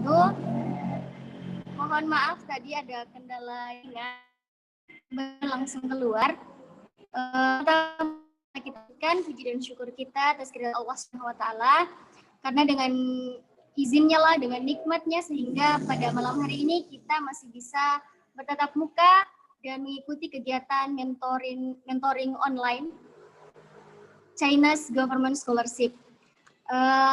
wabarakatuh. Mohon maaf tadi ada kendala langsung keluar. Kita kan puji dan syukur kita atas kehadirat Allah Subhanahu wa taala, karena dengan izinnya lah, dengan nikmatnya, sehingga pada malam hari ini kita masih bisa bertatap muka dan mengikuti kegiatan mentoring online China's Government Scholarship.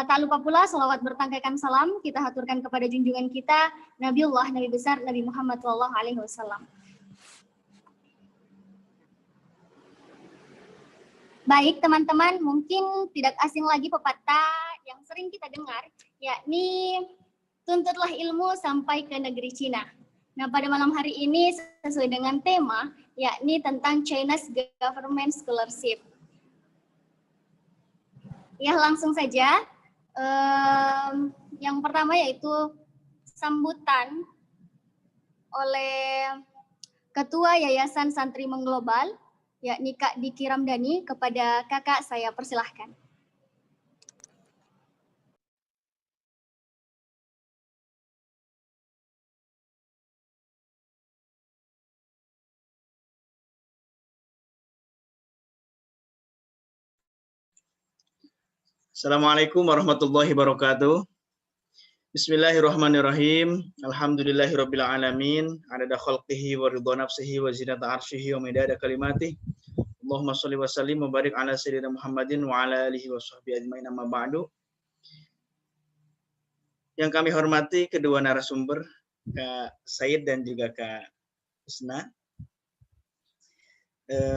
Tak lupa pula salawat bertangkaikan salam kita haturkan kepada junjungan kita Nabiullah, Nabi besar Nabi Muhammad SAW. Baik teman-teman, mungkin tidak asing lagi pepatah yang sering kita dengar, yakni tuntutlah ilmu sampai ke negeri Cina. Nah, pada malam hari ini sesuai dengan tema, yakni tentang China's Government Scholarship. Ya, langsung saja. Yang pertama yaitu sambutan oleh Ketua Yayasan Santri Mengglobal, yakni Kak Diki Ramdhani. Kepada kakak saya persilahkan. Assalamualaikum warahmatullahi wabarakatuh. Bismillahirrahmanirrahim. Alhamdulillahirabbil alamin. Adada khalqihi wa ridha nafsihi wa zinata arsyihi wa midada kalimatihi. Allahumma shalli wa sallim wa barik ala sayyidina Muhammadin wa ala alihi wa sahbihi ajmain, amma ba'du. Yang kami hormati kedua narasumber, Kak Said dan juga Kak Husna.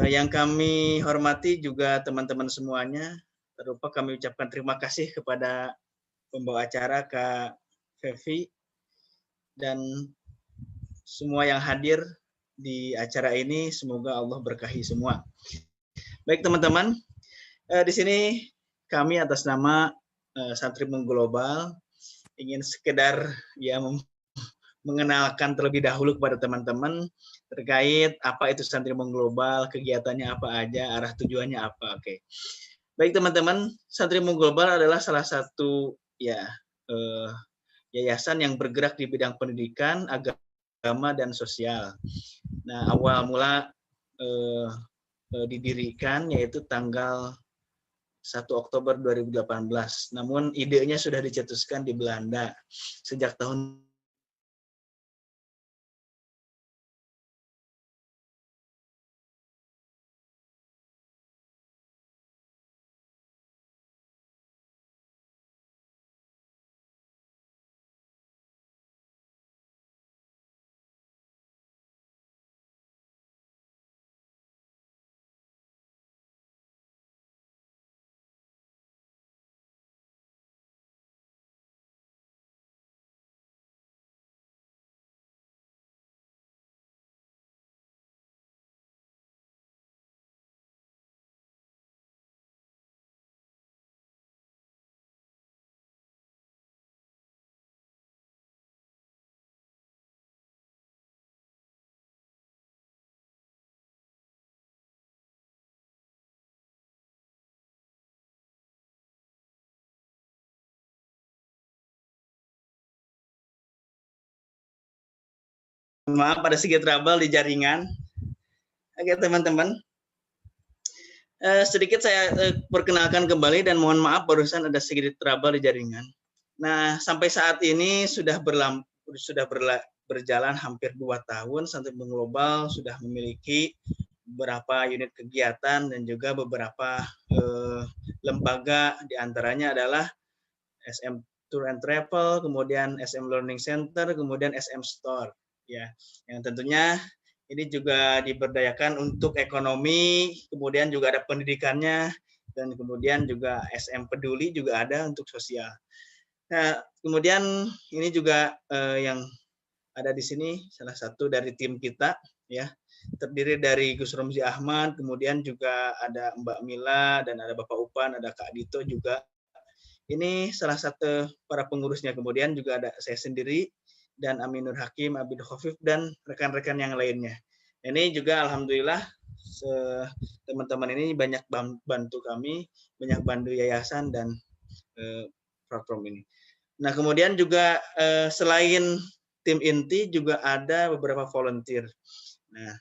Yang kami hormati juga teman-teman semuanya. Tak lupa kami ucapkan terima kasih kepada pembawa acara Kak Fevi dan semua yang hadir di acara ini. Semoga Allah berkahi semua. Baik teman-teman, di sini kami atas nama Santri Mengglobal ingin sekedar mengenalkan terlebih dahulu kepada teman-teman terkait apa itu Santri Mengglobal, kegiatannya apa aja, arah tujuannya apa. Oke. Baik teman-teman, Santri Mengglobal adalah salah satu yayasan yang bergerak di bidang pendidikan, agama, dan sosial. Nah, awal mula didirikan yaitu tanggal 1 Oktober 2018. Namun idenya sudah dicetuskan di Belanda sejak tahun maaf ada sedikit trouble di jaringan. Oke teman-teman, sedikit saya perkenalkan kembali dan mohon maaf barusan ada sedikit trouble di jaringan. Nah, sampai saat ini sudah berjalan hampir 2 tahun. Santri Mengglobal sudah memiliki beberapa unit kegiatan dan juga beberapa lembaga, diantaranya adalah SM Tour and Travel, kemudian SM Learning Center, kemudian SM Store. Ya, yang tentunya ini juga diberdayakan untuk ekonomi, kemudian juga ada pendidikannya, dan kemudian juga SM Peduli juga ada untuk sosial. Nah, kemudian ini juga yang ada di sini salah satu dari tim kita, ya, terdiri dari Gus Romzi Ahmad, kemudian juga ada Mbak Mila dan ada Bapak Upan, ada Kak Dito juga. Ini salah satu para pengurusnya. Kemudian juga ada saya sendiri dan Aminur Hakim, Abid Khofif, dan rekan-rekan yang lainnya. Ini juga alhamdulillah teman-teman ini banyak bantu kami, banyak bantu yayasan dan platform ini. Nah, kemudian juga selain tim inti juga ada beberapa volunteer. Nah,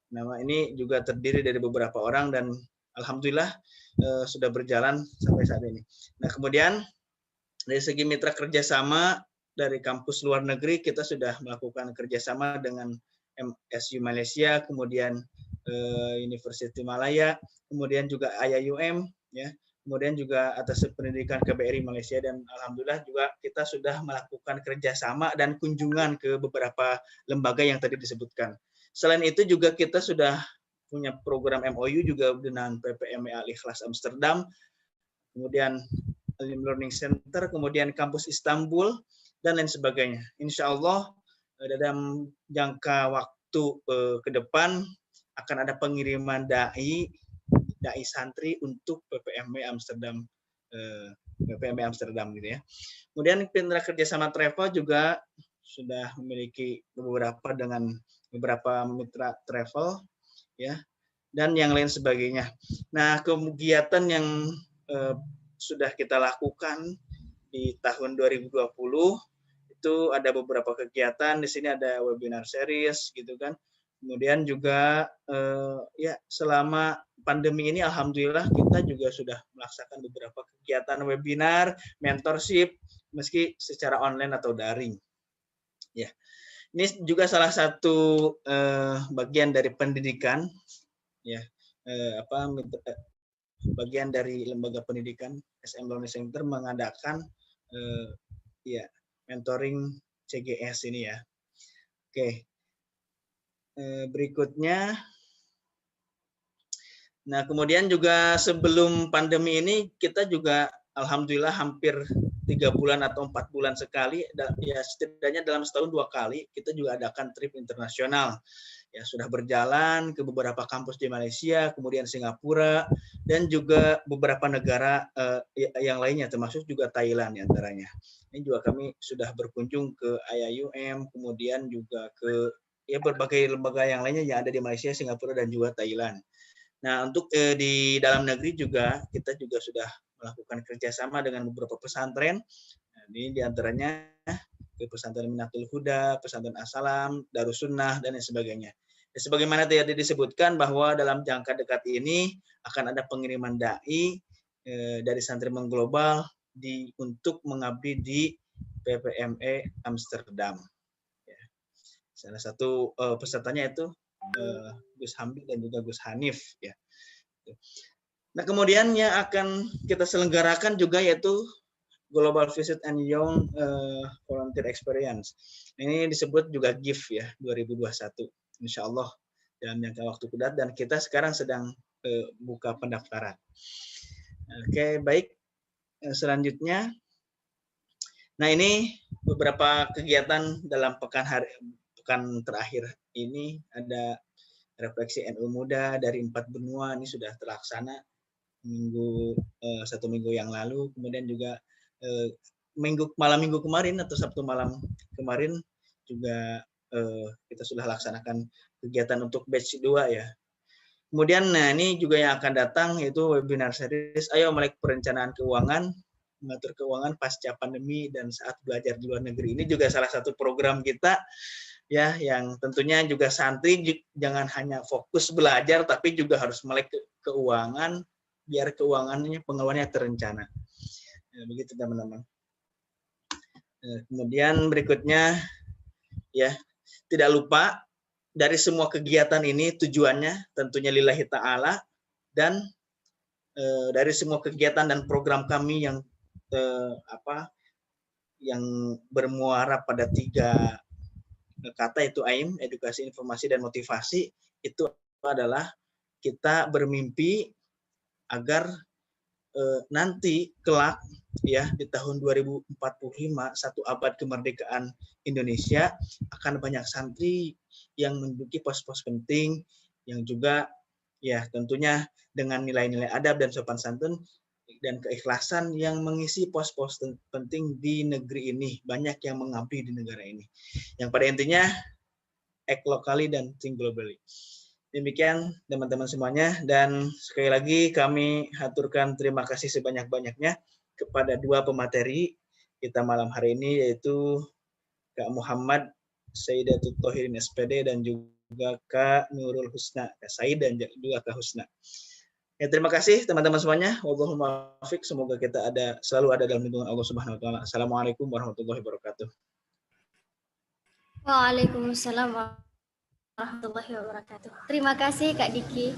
nama ini juga terdiri dari beberapa orang dan alhamdulillah sudah berjalan sampai saat ini. Nah, kemudian dari segi mitra kerjasama dari kampus luar negeri kita sudah melakukan kerjasama dengan MSU Malaysia, kemudian University Malaya, kemudian juga IAUM, ya, kemudian juga atas pendidikan KBRI Malaysia, dan alhamdulillah juga kita sudah melakukan kerjasama dan kunjungan ke beberapa lembaga yang tadi disebutkan. Selain itu juga kita sudah punya program MOU juga dengan PPME Al-Ikhlas Amsterdam, kemudian Learning Center, kemudian kampus Istanbul, dan lain sebagainya. Insya Allah dalam jangka waktu ke depan akan ada pengiriman dai santri untuk PPME Amsterdam, PPME Amsterdam gitu ya. Kemudian mitra kerjasama travel juga sudah memiliki beberapa dengan beberapa mitra travel, ya, dan yang lain sebagainya. Nah, kegiatan yang sudah kita lakukan di tahun 2020 itu ada beberapa kegiatan. Di sini ada webinar series gitu kan. Kemudian juga ya selama pandemi ini alhamdulillah kita juga sudah melaksanakan beberapa kegiatan webinar, mentorship meski secara online atau daring. Ya. Ini juga salah satu bagian dari pendidikan, ya, bagian dari lembaga pendidikan SM Learning Center mengadakan ya mentoring CGS ini ya. Oke. Berikutnya, nah kemudian juga sebelum pandemi ini kita juga alhamdulillah hampir 3 bulan atau 4 bulan sekali, ya setidaknya dalam setahun 2 kali kita juga adakan trip internasional. Ya sudah berjalan ke beberapa kampus di Malaysia, kemudian Singapura, dan juga beberapa negara yang lainnya, termasuk juga Thailand antaranya. Ini juga kami sudah berkunjung ke IAUM, kemudian juga ke ya berbagai lembaga yang lainnya yang ada di Malaysia, Singapura, dan juga Thailand. Nah, untuk di dalam negeri juga kita juga sudah melakukan kerjasama dengan beberapa pesantren. Nah, ini diantaranya ke pesantren Minatul Huda, pesantren As-Salam, Darussunnah, dan lain sebagainya. Dan sebagaimana tadi disebutkan bahwa dalam jangka dekat ini akan ada pengiriman dai dari santri mengglobal untuk mengabdi di PPME Amsterdam. Salah satu pesertanya itu Gus Hamdi dan juga Gus Hanif ya. Nah, kemudian yang akan kita selenggarakan juga yaitu Global Visit and Young Volunteer Experience. Ini disebut juga GIF ya 2021. Insya Allah dalam jangka waktu dekat, dan kita sekarang sedang buka pendaftaran. Oke, baik. Selanjutnya, nah ini beberapa kegiatan dalam pekan terakhir ini. Ada refleksi NU Muda dari 4 benua, ini sudah terlaksana satu minggu yang lalu. Kemudian juga malam minggu kemarin atau Sabtu malam kemarin juga kita sudah laksanakan kegiatan untuk batch 2 ya. Kemudian nah ini juga yang akan datang yaitu webinar series Ayo Melek Perencanaan Keuangan, mengatur keuangan pasca pandemi dan saat belajar di luar negeri. Ini juga salah satu program kita ya, yang tentunya juga santri jangan hanya fokus belajar tapi juga harus melek keuangan biar keuangannya pengeluarannya terencana. Ya, begitu teman-teman. Kemudian berikutnya ya, tidak lupa dari semua kegiatan ini tujuannya tentunya lillahi ta'ala, dan dari semua kegiatan dan program kami yang yang bermuara pada 3 kata itu AIM, edukasi, informasi, dan motivasi, itu adalah kita bermimpi agar nanti kelak ya di tahun 2045 1 abad kemerdekaan Indonesia akan banyak santri yang menduduki pos-pos penting yang juga ya tentunya dengan nilai-nilai adab dan sopan santun dan keikhlasan yang mengisi pos-pos penting di negeri ini, banyak yang mengabdi di negara ini. Yang pada intinya act locally dan think globally. Demikian teman-teman semuanya, dan sekali lagi kami haturkan terima kasih sebanyak-banyaknya kepada 2 pemateri kita malam hari ini, yaitu Kak Muhammad Sayyidatul Thohirin SPD dan juga Kak Nurul Husna, Kak Said dan juga Kak Husna. Ya, terima kasih teman-teman semuanya. Wallahul muwaffiq. Semoga kita selalu ada dalam lindungan Allah Subhanahu wa taala. Assalamualaikum warahmatullahi wabarakatuh. Waalaikumsalam warahmatullahi wabarakatuh. Terima kasih Kak Diki.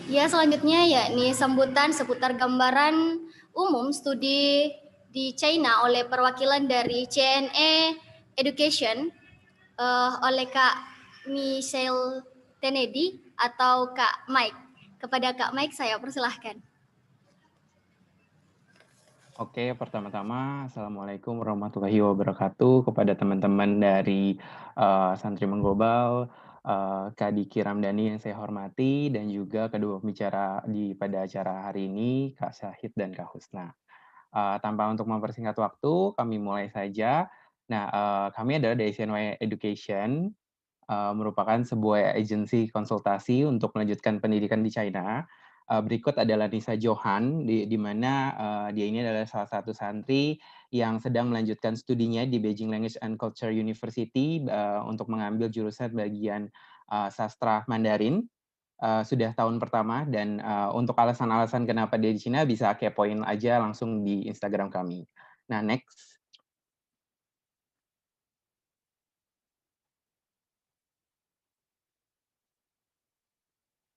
Ya, selanjutnya yakni sambutan seputar gambaran umum studi di China oleh perwakilan dari CNE Education oleh Kak Michelle Kennedy atau Kak Mike. Kepada Kak Mike saya persilahkan. Oke, pertama-tama Assalamualaikum warahmatullahi wabarakatuh kepada teman-teman dari Santri Mengglobal, Kak Diki Ramdhani yang saya hormati, dan juga kedua pembicara pada acara hari ini, Kak Syahid dan Kak Husna. Tanpa untuk mempersingkat waktu, kami mulai saja. Nah, kami adalah dari CNY Education, merupakan sebuah agensi konsultasi untuk melanjutkan pendidikan di China. Berikut adalah Nisa Johan, di mana dia ini adalah salah satu santri yang sedang melanjutkan studinya di Beijing Language and Culture University untuk mengambil jurusan bagian sastra Mandarin. Sudah tahun pertama, dan untuk alasan-alasan kenapa dia di China bisa kepoin aja langsung di Instagram kami. Nah, next.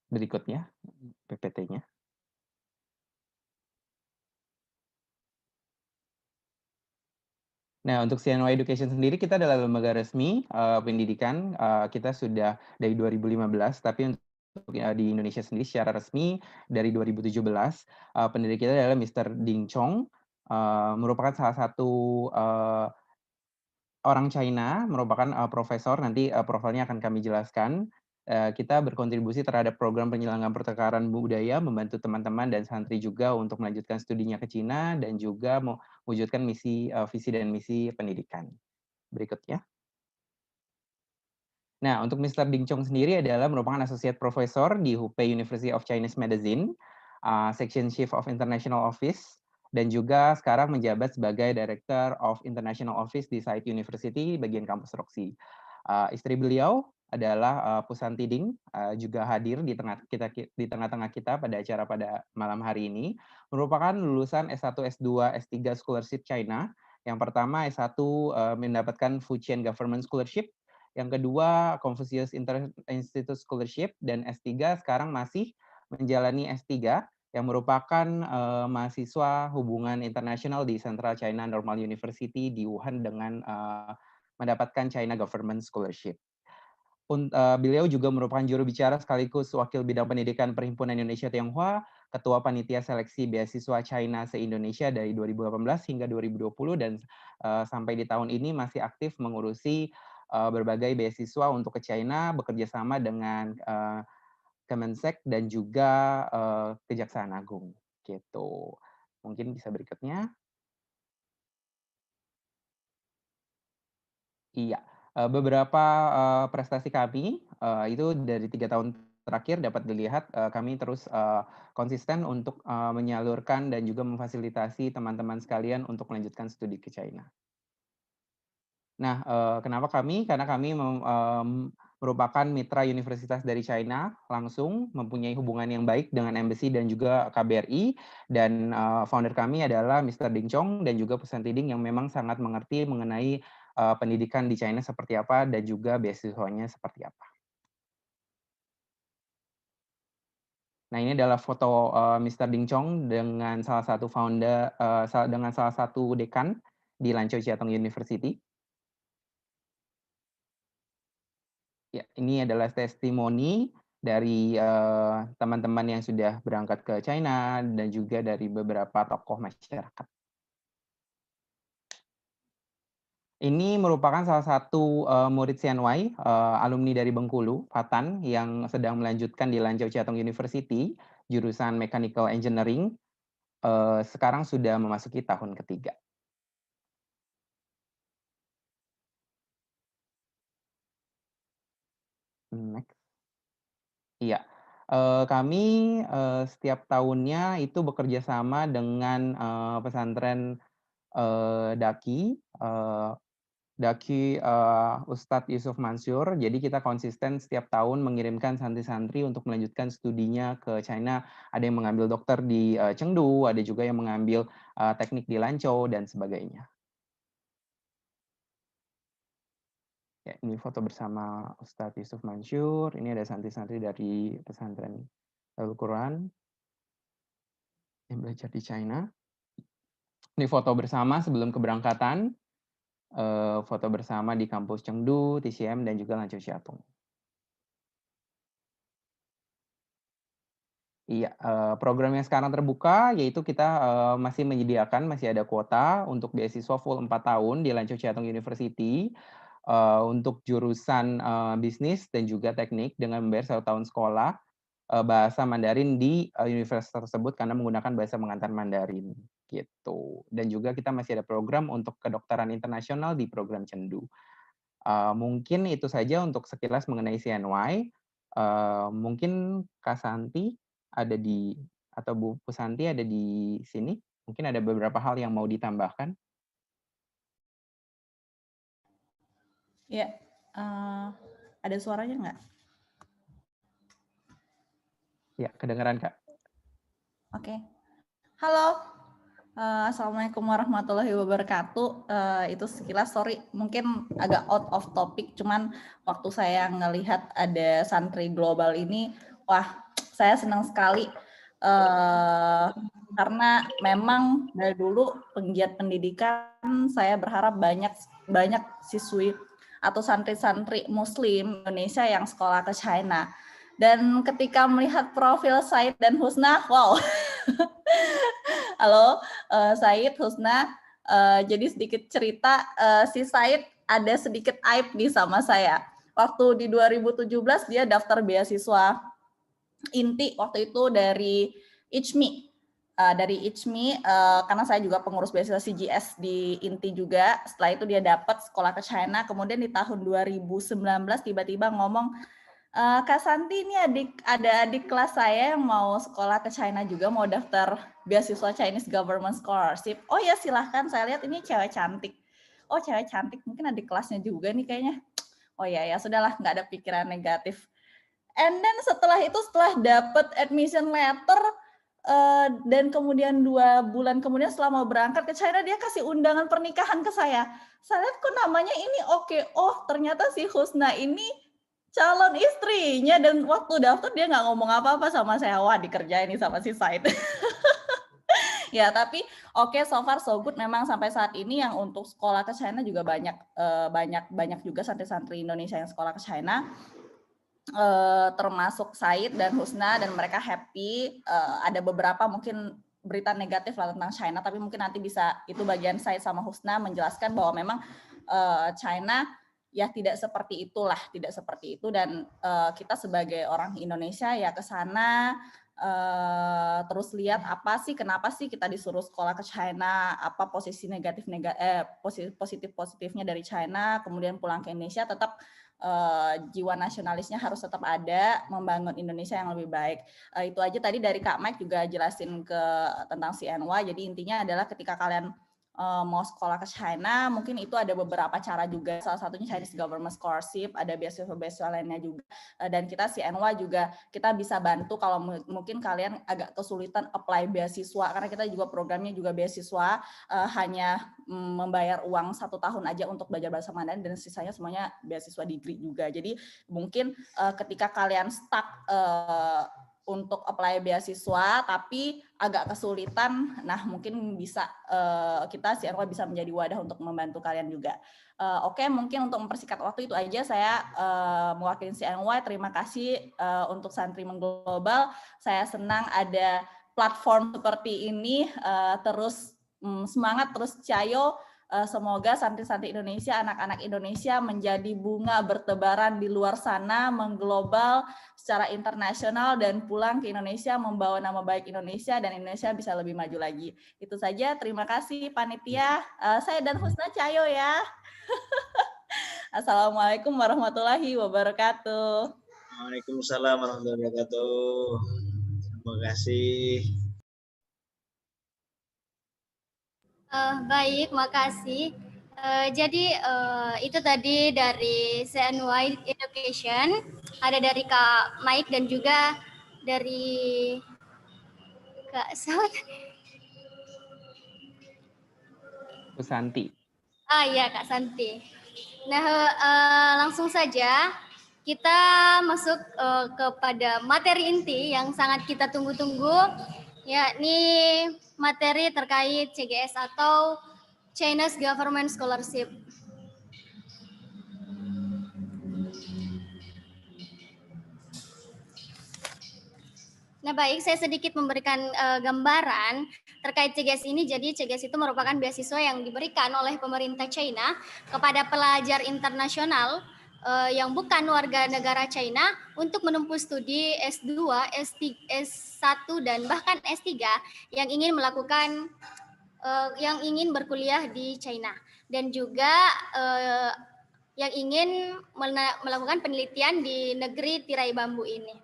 Berikutnya, PPT-nya. Nah, untuk CNY Education sendiri, kita adalah lembaga resmi pendidikan. Kita sudah dari 2015, tapi untuk di Indonesia sendiri secara resmi dari 2017. Pendiri kita adalah Mr. Ding Chong, merupakan salah satu orang China, merupakan profesor, nanti profilnya akan kami jelaskan. Kita berkontribusi terhadap program penyelenggaraan pertukaran budaya, membantu teman-teman dan santri juga untuk melanjutkan studinya ke Cina, dan juga mewujudkan visi dan misi pendidikan. Berikutnya. Nah, untuk Mr. Ding Chong sendiri adalah merupakan Associate Professor di Hubei University of Chinese Medicine, Section Chief of International Office, dan juga sekarang menjabat sebagai Director of International Office di Said University, bagian kampus Roxy. Istri beliau adalah Pusanti Ding, juga hadir di tengah-tengah kita pada acara pada malam hari ini, merupakan lulusan S1, S2, S3 Scholarship China. Yang pertama S1 mendapatkan Fujian Government Scholarship, yang kedua Confucius Institute Scholarship, dan S3 sekarang masih menjalani S3 yang merupakan mahasiswa hubungan internasional di Central China Normal University di Wuhan dengan mendapatkan China Government Scholarship. Beliau juga merupakan juru bicara sekaligus wakil bidang pendidikan Perhimpunan Indonesia Tionghoa, ketua panitia seleksi beasiswa China se-Indonesia dari 2018 hingga 2020, dan sampai di tahun ini masih aktif mengurusi berbagai beasiswa untuk ke China, bekerja sama dengan Kemensek dan juga Kejaksaan Agung. Gitu. Mungkin bisa berikutnya. Iya, beberapa prestasi kami itu dari 3 tahun terakhir dapat dilihat kami terus konsisten untuk menyalurkan dan juga memfasilitasi teman-teman sekalian untuk melanjutkan studi ke China. Nah, kenapa kami? Karena kami merupakan mitra universitas dari China, langsung mempunyai hubungan yang baik dengan embassy dan juga KBRI, dan founder kami adalah Mr. Ding Chong dan juga Pusanti Ding yang memang sangat mengerti mengenai pendidikan di China seperti apa dan juga beasiswanya seperti apa. Nah, ini adalah foto Mr. Ding Chong dengan salah satu dengan salah satu dekan di Lanzhou Jiatong University. Ya, ini adalah testimoni dari teman-teman yang sudah berangkat ke China dan juga dari beberapa tokoh masyarakat. Ini merupakan salah satu murid CNY, alumni dari Bengkulu, Fatan, yang sedang melanjutkan di Lanzhou Jiatong University, jurusan Mechanical Engineering, sekarang sudah memasuki tahun ketiga. Next. Iya, kami setiap tahunnya itu bekerja sama dengan pesantren Daki Ustadz Yusuf Mansur. Jadi kita konsisten setiap tahun mengirimkan santri-santri untuk melanjutkan studinya ke China. Ada yang mengambil dokter di Chengdu, ada juga yang mengambil teknik di Lanzhou dan sebagainya. Ya, ini foto bersama Ustadz Yusuf Mansur. Ini ada santri-santri dari pesantren Darul Quran yang belajar di China. Ini foto bersama sebelum keberangkatan. Foto bersama di kampus Chengdu, TCM, dan juga Lanzhou Xiatung. Iya, program yang sekarang terbuka yaitu kita masih menyediakan, masih ada kuota untuk beasiswa full 4 tahun di Lanzhou Xiatung University untuk jurusan bisnis dan juga teknik dengan membayar 1 tahun sekolah bahasa Mandarin di universitas tersebut karena menggunakan bahasa pengantar Mandarin gitu. Dan juga kita masih ada program untuk kedokteran internasional di program Chengdu. Mungkin itu saja untuk sekilas mengenai CNY. Mungkin Kak Santi ada di atau Bu Pusanti ada di sini. Mungkin ada beberapa hal yang mau ditambahkan. Ya, ada suaranya nggak? Ya, kedengaran Kak. Oke. Halo. Assalamualaikum warahmatullahi wabarakatuh. Itu sekilas, sorry, mungkin agak out of topic, cuman waktu saya ngelihat ada santri global ini, wah, saya senang sekali karena memang dari dulu penggiat pendidikan saya berharap banyak siswi atau santri-santri Muslim Indonesia yang sekolah ke China. Dan ketika melihat profil Said dan Husna, wow. Halo, Said, Husna. Jadi sedikit cerita, si Said ada sedikit aib nih sama saya. Waktu di 2017 dia daftar beasiswa inti waktu itu dari ICMI. Karena saya juga pengurus beasiswa CGS di INTI juga. Setelah itu dia dapat sekolah ke China. Kemudian di tahun 2019 tiba-tiba ngomong, Kak Santi, ini ada adik kelas saya yang mau sekolah ke China juga, mau daftar beasiswa Chinese Government Scholarship. Oh ya silahkan, saya lihat ini cewek cantik. Oh cewek cantik, mungkin adik kelasnya juga nih kayaknya. Oh ya sudahlah, nggak ada pikiran negatif. And then setelah dapat admission letter, dan kemudian 2 bulan kemudian setelah mau berangkat ke China, dia kasih undangan pernikahan ke saya. Saya lihat kok namanya ini oke. Oh ternyata si Husna ini calon istrinya, dan waktu daftar dia nggak ngomong apa-apa sama saya. Wah dikerjain nih sama si Said. Ya tapi oke, so far so good. Memang sampai saat ini yang untuk sekolah ke China juga banyak juga santri-santri Indonesia yang sekolah ke China. Termasuk Said dan Husna, dan mereka happy. Ada beberapa mungkin berita negatif lah tentang China, tapi mungkin nanti bisa itu bagian Said sama Husna menjelaskan bahwa memang China ya tidak seperti itu, dan kita sebagai orang Indonesia ya ke sana terus lihat kenapa sih kita disuruh sekolah ke China, apa positif-positifnya dari China, kemudian pulang ke Indonesia tetap jiwa nasionalisnya harus tetap ada, membangun Indonesia yang lebih baik. Itu aja tadi dari Kak Mike juga jelasin tentang CNY. Jadi intinya adalah ketika kalian mau sekolah ke China, mungkin itu ada beberapa cara juga. Salah satunya Chinese Government Scholarship, ada beasiswa lainnya juga. Dan kita CNY juga kita bisa bantu kalau mungkin kalian agak kesulitan apply beasiswa, karena kita juga programnya juga beasiswa, hanya membayar uang 1 tahun aja untuk belajar bahasa Mandarin, dan sisanya semuanya beasiswa degree juga. Jadi mungkin ketika kalian stuck untuk apply beasiswa tapi agak kesulitan, nah mungkin bisa kita CNY bisa menjadi wadah untuk membantu kalian juga. Oke, mungkin untuk mempersingkat waktu itu aja saya mewakili CNY. Terima kasih untuk Santri Mengglobal. Saya senang ada platform seperti ini, terus semangat, terus cayo. Semoga santri-santri Indonesia, anak-anak Indonesia menjadi bunga bertebaran di luar sana, mengglobal secara internasional, dan pulang ke Indonesia membawa nama baik Indonesia, dan Indonesia bisa lebih maju lagi. Itu saja, terima kasih panitia. Saya dan Husna cayo ya. Assalamualaikum warahmatullahi wabarakatuh. Waalaikumsalam warahmatullahi wabarakatuh. Terima kasih. Baik, makasih. Jadi itu tadi dari CNY Education, ada dari Kak Mike dan juga dari Kak Santi. Iya Kak Santi. Nah, langsung saja kita masuk kepada materi inti yang sangat kita tunggu-tunggu, yakni materi terkait CGS atau Chinese Government Scholarship. Nah, baik, saya sedikit memberikan gambaran terkait CGS ini. Jadi CGS itu merupakan beasiswa yang diberikan oleh pemerintah China kepada pelajar internasional yang bukan warga negara China untuk menempuh studi S2, S1 dan bahkan S3 yang ingin melakukan yang ingin berkuliah di China dan juga yang ingin melakukan penelitian di negeri tirai bambu ini.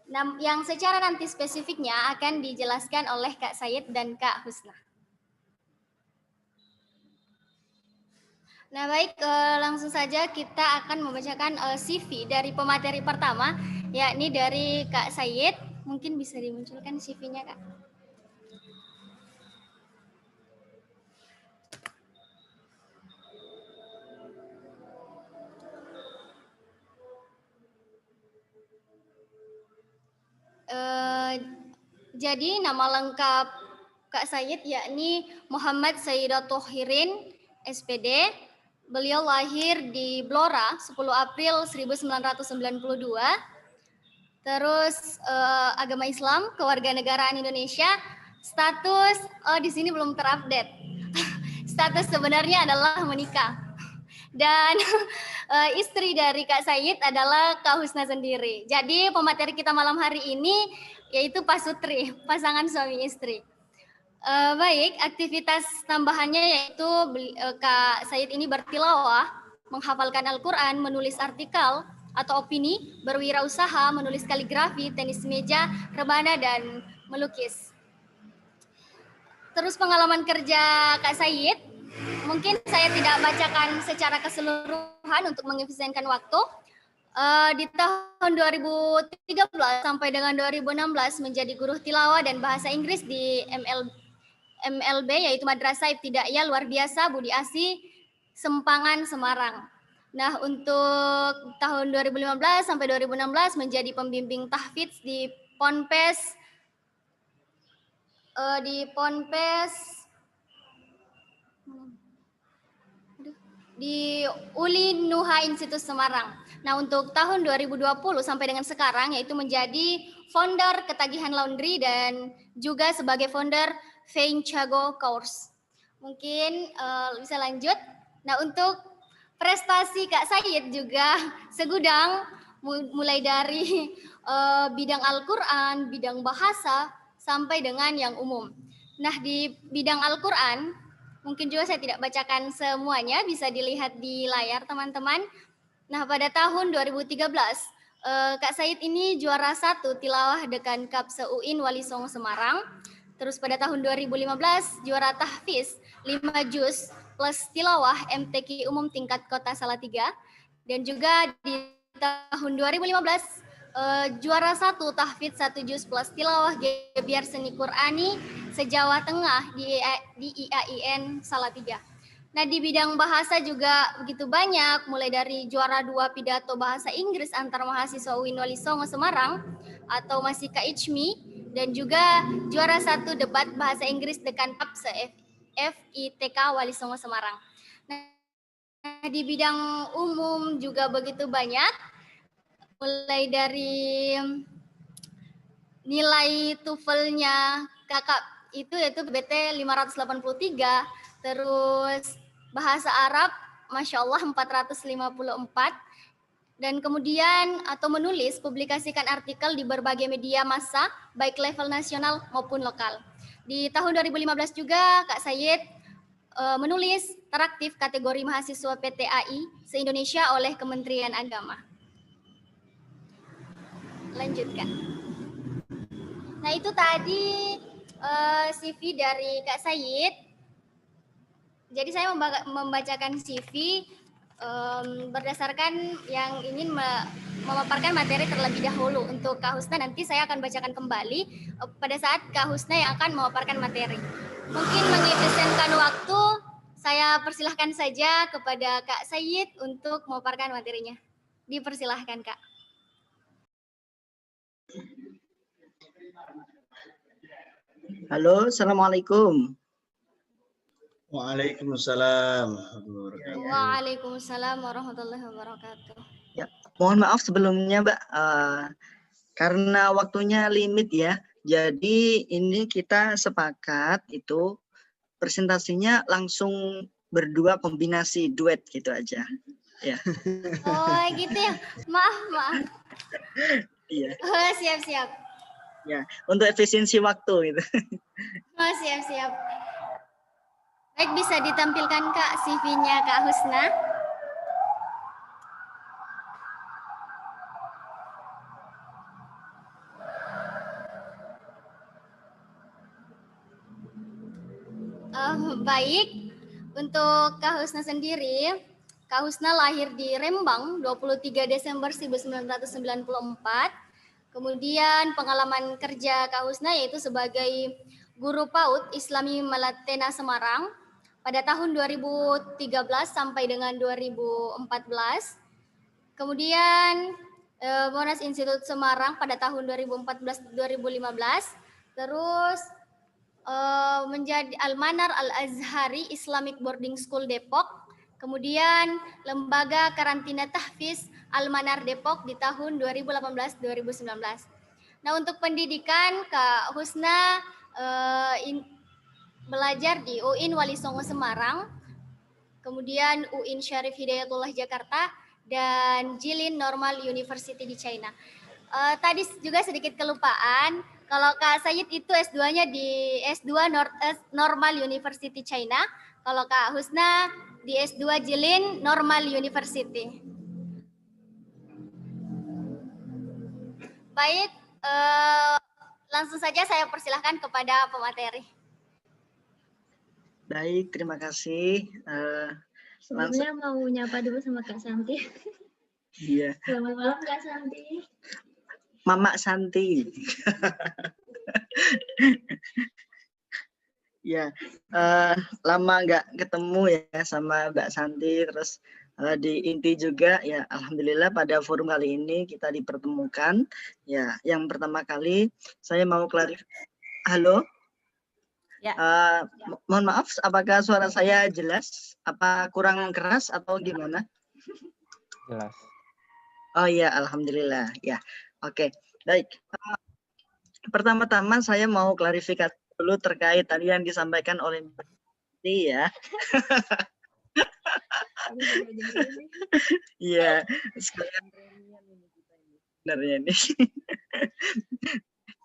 Nah, yang secara nanti spesifiknya akan dijelaskan oleh Kak Said dan Kak Husna. Nah, baik, langsung saja kita akan membacakan CV dari pemateri pertama, yakni dari Kak Said. Mungkin bisa dimunculkan CV-nya, Kak. Jadi nama lengkap Kak Said yakni Muhammad Sayyidah Thohirin, SPD. Beliau lahir di Blora 10 April 1992. Terus agama Islam, kewarganegaraan Indonesia. Status di sini belum terupdate. Status sebenarnya adalah menikah. Dan istri dari Kak Said adalah Kak Husna sendiri. Jadi pemateri kita malam hari ini yaitu pasutri, pasangan suami istri. Baik, aktivitas tambahannya yaitu Kak Said ini bertilawah, menghafalkan Al-Quran, menulis artikel atau opini, berwirausaha, menulis kaligrafi, tenis meja, rebana, dan melukis. Terus pengalaman kerja Kak Said, mungkin saya tidak bacakan secara keseluruhan untuk mengefisienkan waktu. Di tahun 2013 sampai dengan 2016 menjadi guru tilawah dan bahasa Inggris di MLB yaitu Madrasah Ibtidaiyah Luar Biasa Budi Asi Sempangan Semarang. Nah, untuk tahun 2015 sampai 2016 menjadi pembimbing tahfidz di Ponpes di Uli Nuha Institut Semarang. Nah, untuk tahun 2020 sampai dengan sekarang yaitu menjadi founder Ketagihan Laundry dan juga sebagai founder Fein Chago Course. Mungkin bisa lanjut. Nah, untuk prestasi Kak Said juga segudang mulai dari bidang Al-Quran, bidang bahasa sampai dengan yang umum. Nah, di bidang Al-Quran mungkin juga saya tidak bacakan semuanya, bisa dilihat di layar teman-teman. Nah, pada tahun 2013, Kak Said ini juara 1 tilawah Dekan Kapse UIN Wali Songo Semarang. Terus pada tahun 2015, juara tahfiz 5 juz plus tilawah MTQ Umum Tingkat Kota Salatiga. Dan juga di tahun 2015, juara 1 tahfidz 1 juz plus tilawah Gebiar Seni Qur'ani se-Jawa Tengah di IAIN Salatiga. Nah, di bidang bahasa juga begitu banyak, mulai dari juara 2 pidato bahasa Inggris antar mahasiswa UIN Wali Songo Semarang atau Masika Ichmi, dan juga juara 1 debat bahasa Inggris Dekan Kapse FITK Wali Songo Semarang. Nah, di bidang umum juga begitu banyak, mulai dari nilai TOEFL-nya kakak itu yaitu BT 583, terus bahasa Arab Masya Allah 454, dan kemudian atau menulis, publikasikan artikel di berbagai media massa, baik level nasional maupun lokal. Di tahun 2015 juga Kak Said menulis teraktif kategori mahasiswa PTAI se-Indonesia oleh Kementerian Agama. Lanjutkan. Nah, itu tadi CV dari Kak Said. Jadi saya membacakan CV berdasarkan yang ingin memaparkan materi terlebih dahulu. Untuk Kak Husna nanti saya akan bacakan kembali pada saat Kak Husna yang akan memaparkan materi. Mungkin mengefisienkan waktu, saya persilahkan saja kepada Kak Sayyid untuk memaparkan materinya. Dipersilahkan, Kak. Halo, Assalamualaikum. Waalaikumsalam. Waalaikumsalam warahmatullahi wabarakatuh. Ya, mohon maaf sebelumnya, Mbak, karena waktunya limit ya. Jadi ini kita sepakat itu presentasinya langsung berdua kombinasi duet gitu aja. Ya. Oh gitu ya, maaf. Iya. Oh, siap. Ya, untuk efisiensi waktu gitu. Oh, siap. Baik, bisa ditampilkan Kak CV-nya Kak Husna. Baik, untuk Kak Husna sendiri, Kak Husna lahir di Rembang 23 Desember 1994. Kemudian pengalaman kerja Kak Husna yaitu sebagai guru PAUD Islami Malatena Semarang pada tahun 2013 sampai dengan 2014. Kemudian Monash Institute Semarang pada tahun 2014-2015. Terus menjadi Al-Manar Al-Azhari Islamic Boarding School Depok. Kemudian Lembaga Karantina Tahfiz Al-Manar Depok di tahun 2018-2019. Nah, untuk pendidikan Kak Husna belajar di UIN Wali Songo Semarang, kemudian UIN Syarif Hidayatullah Jakarta, dan Jilin Normal University di China. Tadi juga sedikit kelupaan, kalau Kak Sayyid itu S2-nya di S2 Normal University China, kalau Kak Husna di S2 Jilin Normal University. Baik, langsung saja saya persilahkan kepada pemateri. Baik, terima kasih. Sebelumnya mau nyapa dulu sama Kak Santi. Iya. Selamat malam Kak Santi. Mama Santi. Ya, lama nggak ketemu ya sama Mbak Santi, terus di Inti juga ya. Alhamdulillah pada forum kali ini kita dipertemukan. Ya, yang pertama kali saya mau klarifikasi. Halo. Ya. Mohon maaf, apakah suara saya jelas? Apa kurang keras atau gimana? Jelas. Oh iya, alhamdulillah. Ya, oke, baik. Pertama-tama saya mau klarifikasi dulu terkait tadi yang disampaikan oleh Mbak Santi ya. Iya, sekalian sebenarnya ini.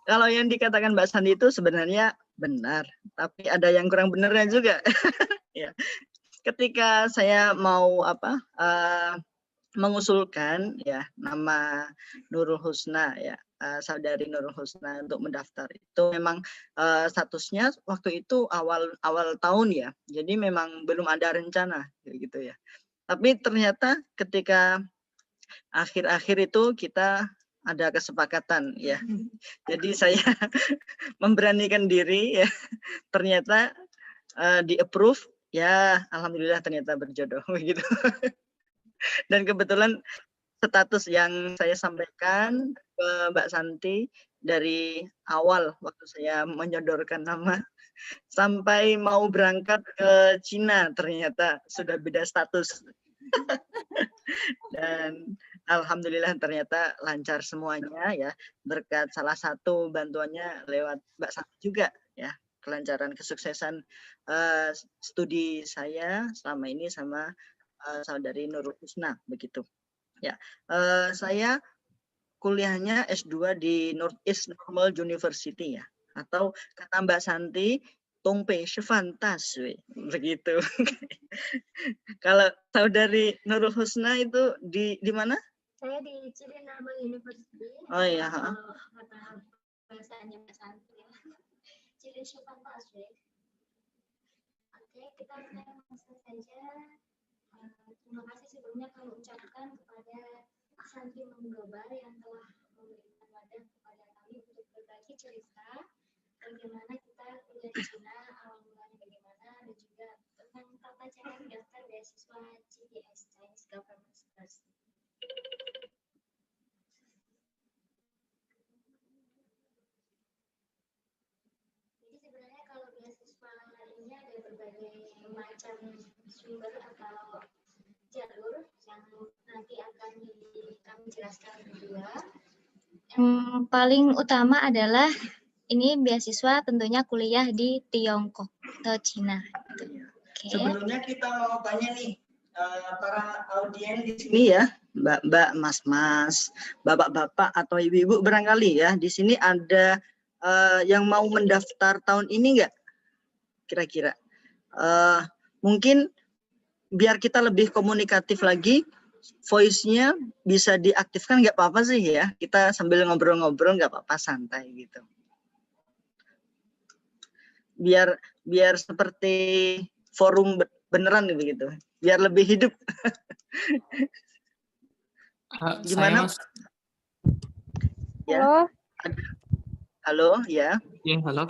Kalau yang dikatakan Mbak Santi itu sebenarnya benar, tapi ada yang kurang benarnya juga. Ya. Ketika saya mau mengusulkan ya nama Nurul Husna ya, saudari Nurul Husna untuk mendaftar itu memang statusnya waktu itu awal tahun ya, jadi memang belum ada rencana gitu ya. Tapi ternyata ketika akhir-akhir itu kita ada kesepakatan ya, jadi saya memberanikan diri ya, ternyata di approve ya, alhamdulillah ternyata berjodoh begitu. Dan kebetulan status yang saya sampaikan ke Mbak Santi dari awal waktu saya menyodorkan nama sampai mau berangkat ke Cina ternyata sudah beda status. Dan alhamdulillah ternyata lancar semuanya ya, berkat salah satu bantuannya lewat Mbak Santi juga ya, kelancaran kesuksesan studi saya selama ini sama saudari Nurul Husna begitu. Ya, saya kuliahnya S2 di Northeast Normal University ya, atau kata Mbak Santi Tongpe Chevantas begitu. Kalau saudari Nurul Husna itu di mana? Saya di Jilin Normal University. Oh iya. Kata bahasanya Mbak Santi ya. Jilin Chevantas. Oke. Oke, kita akan langsung saja. Terima kasih sebelumnya kami ucapkan kepada Santri Mengglobal yang telah memberikan wadah kepada kami untuk berbagi cerita bagaimana kita kuliah di Cina, awal mulanya bagaimana, dan juga tentang tata cara mendaftar beasiswa CGS Chinese Government Scholarship. Jadi sebenarnya kalau beasiswa ini ada berbagai macam sumber atau jalur yang nanti akan kami jelaskan berdua. Paling utama adalah ini beasiswa tentunya kuliah di Tiongkok atau Cina. Okay. Sebelumnya kita mau tanya nih para audien di sini ya, Mbak-mbak, Mas-mas, Bapak-bapak atau Ibu-ibu barangkali ya, di sini ada yang mau mendaftar tahun ini nggak? Kira-kira mungkin biar kita lebih komunikatif lagi, voice-nya bisa diaktifkan, nggak apa-apa sih ya. Kita sambil ngobrol-ngobrol nggak apa-apa, santai gitu. Biar seperti forum beneran gitu. Biar lebih hidup. Gimana? Saya, Mas. Ya. Halo. Halo, ya. Ya, halo.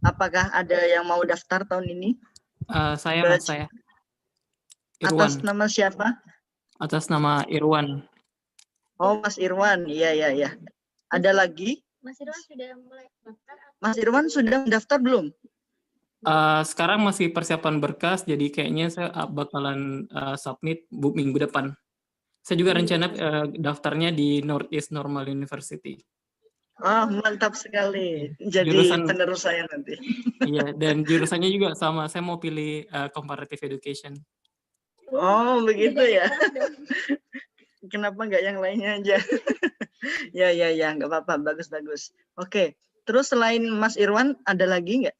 Apakah ada yang mau daftar tahun ini? Saya, Mas, saya. Irwan. Atas nama siapa? Atas nama Irwan. Oh, Mas Irwan. Iya, iya, iya. Ada lagi? Mas Irwan sudah mulai daftar? Mas Irwan sudah mendaftar belum? Sekarang masih persiapan berkas, jadi kayaknya saya bakalan submit minggu depan. Saya juga rencana daftarnya di Northeast Normal University. Oh, mantap sekali. Jadi penerus saya nanti. Iya, dan jurusannya juga sama. Saya mau pilih comparative education. Oh, begitu ya. Kenapa nggak yang lainnya aja? Ya, nggak apa-apa. Bagus. Oke, terus selain Mas Irwan, ada lagi nggak?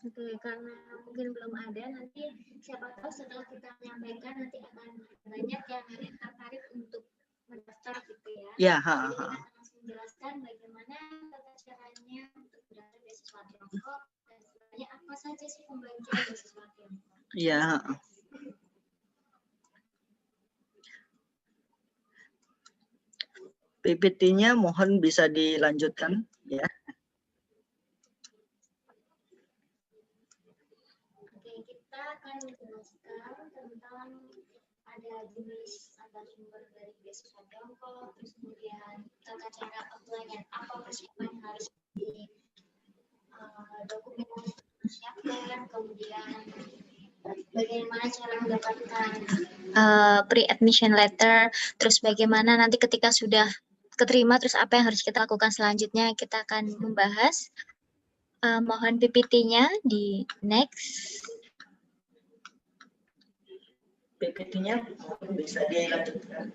Oke, karena mungkin belum ada, nanti siapa tahu setelah kita menyampaikan nanti akan banyak yang tertarik untuk mendaftar gitu ya. Ya, Jadi kita akan langsung menjelaskan bagaimana tata caranya untuk mendaftar beasiswa Tiongkok dan sebenarnya apa saja sih pembagian beasiswa Tiongkok. Iya. PPT-nya mohon bisa dilanjutkan ya. Akan menjelaskan tentang ada jenis antar sumber dari beasiswa Tiongkok, terus kemudian tata cara apply-nya, apa persiapan yang harus di dokumen yang dipersiapkan, kemudian bagaimana cara mendapatkan pre-admission letter, terus bagaimana nanti ketika sudah keterima, terus apa yang harus kita lakukan selanjutnya, kita akan membahas. Mohon PPT-nya di next. PPT-nya bisa dilanjutkan.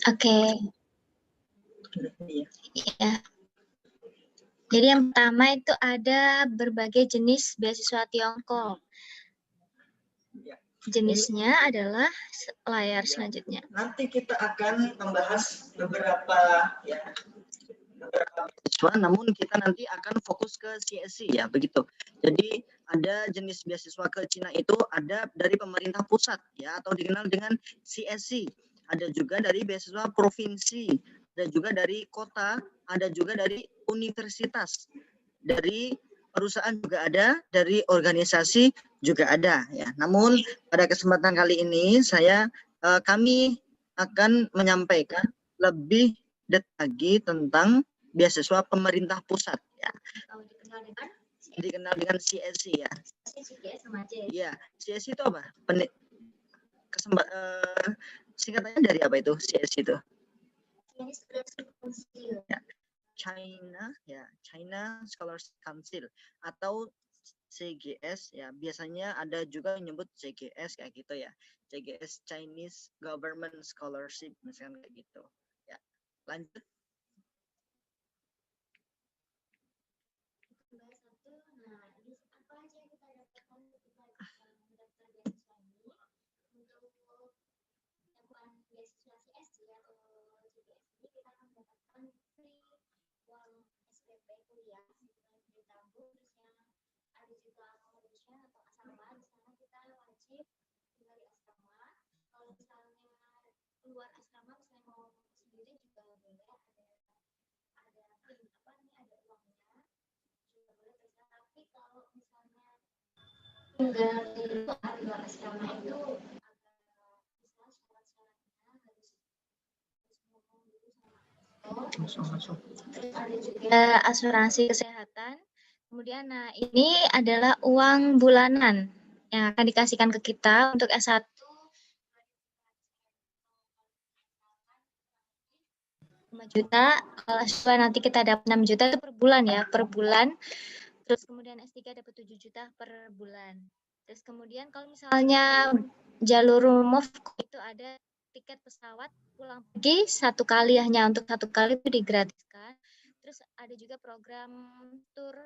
Oke. Ya. Jadi yang pertama itu ada berbagai jenis beasiswa Tiongkok. Jenisnya adalah layar selanjutnya. Nanti kita akan membahas beberapa beasiswa, namun kita nanti akan fokus ke CSC ya, begitu. Jadi ada jenis beasiswa ke Cina itu ada dari pemerintah pusat ya, atau dikenal dengan CSC. Ada juga dari beasiswa provinsi, ada juga dari kota, ada juga dari universitas, dari perusahaan juga ada, dari organisasi juga ada ya. Namun pada kesempatan kali ini kami akan menyampaikan lebih detail lagi tentang beasiswa pemerintah pusat ya. Dikenal dengan CSC ya. Iya, CSC itu apa? Singkatannya dari apa itu CSC itu? Ya. China Scholarship Council atau CGS ya, biasanya ada juga yang nyebut CGS kayak gitu ya, CGS Chinese Government Scholarship misalnya kayak gitu ya. Lanjut. uang SPP kuliah ditabung, terus yang ada juga accommodation atau asrama. Di sana kita wajib tinggal di asrama. Kalau misalnya keluar asrama, misalnya mau sendiri juga boleh, ada uangnya juga boleh terserah. Tapi kalau misalnya tinggal di luar asrama itu agak susah syarat-syaratnya, harus ngomong dulu sama terus ada juga asuransi kesehatan. Kemudian, nah ini adalah uang bulanan yang akan dikasihkan ke kita untuk S1. 5 juta, kalau S2 nanti kita dapat 6 juta itu per bulan ya, per bulan. Terus kemudian S3 dapat 7 juta per bulan. Terus kemudian kalau misalnya jalur MOVCO itu ada tiket pesawat pulang pergi satu kali, hanya untuk satu kali itu digratiskan. Terus ada juga program tur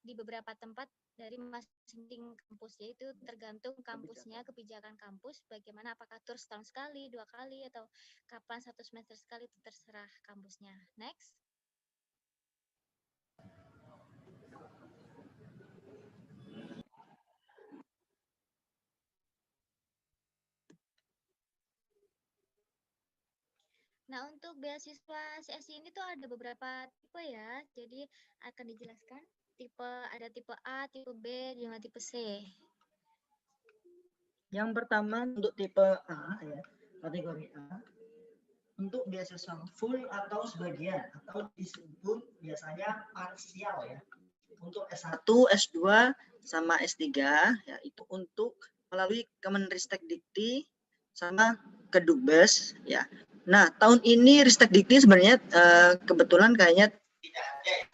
di beberapa tempat dari masing-masing kampus, yaitu tergantung kampusnya, kebijakan kampus, bagaimana, apakah tur setahun sekali, 2 kali, atau kapan 1 semester sekali, itu terserah kampusnya. Next. Nah, untuk beasiswa CSI ini tuh ada beberapa tipe ya, jadi akan dijelaskan. Ada tipe A, tipe B, dan tipe C. Yang pertama untuk tipe A ya, kategori A, untuk beasiswa full atau sebagian atau disebut biasanya parsial ya. Untuk S1, S2 sama S3 ya, itu untuk melalui Kemenristek-Dikti sama Kedubes ya. Nah, tahun ini Ristek-Dikti sebenarnya kebetulan kayaknya tidak ada ya.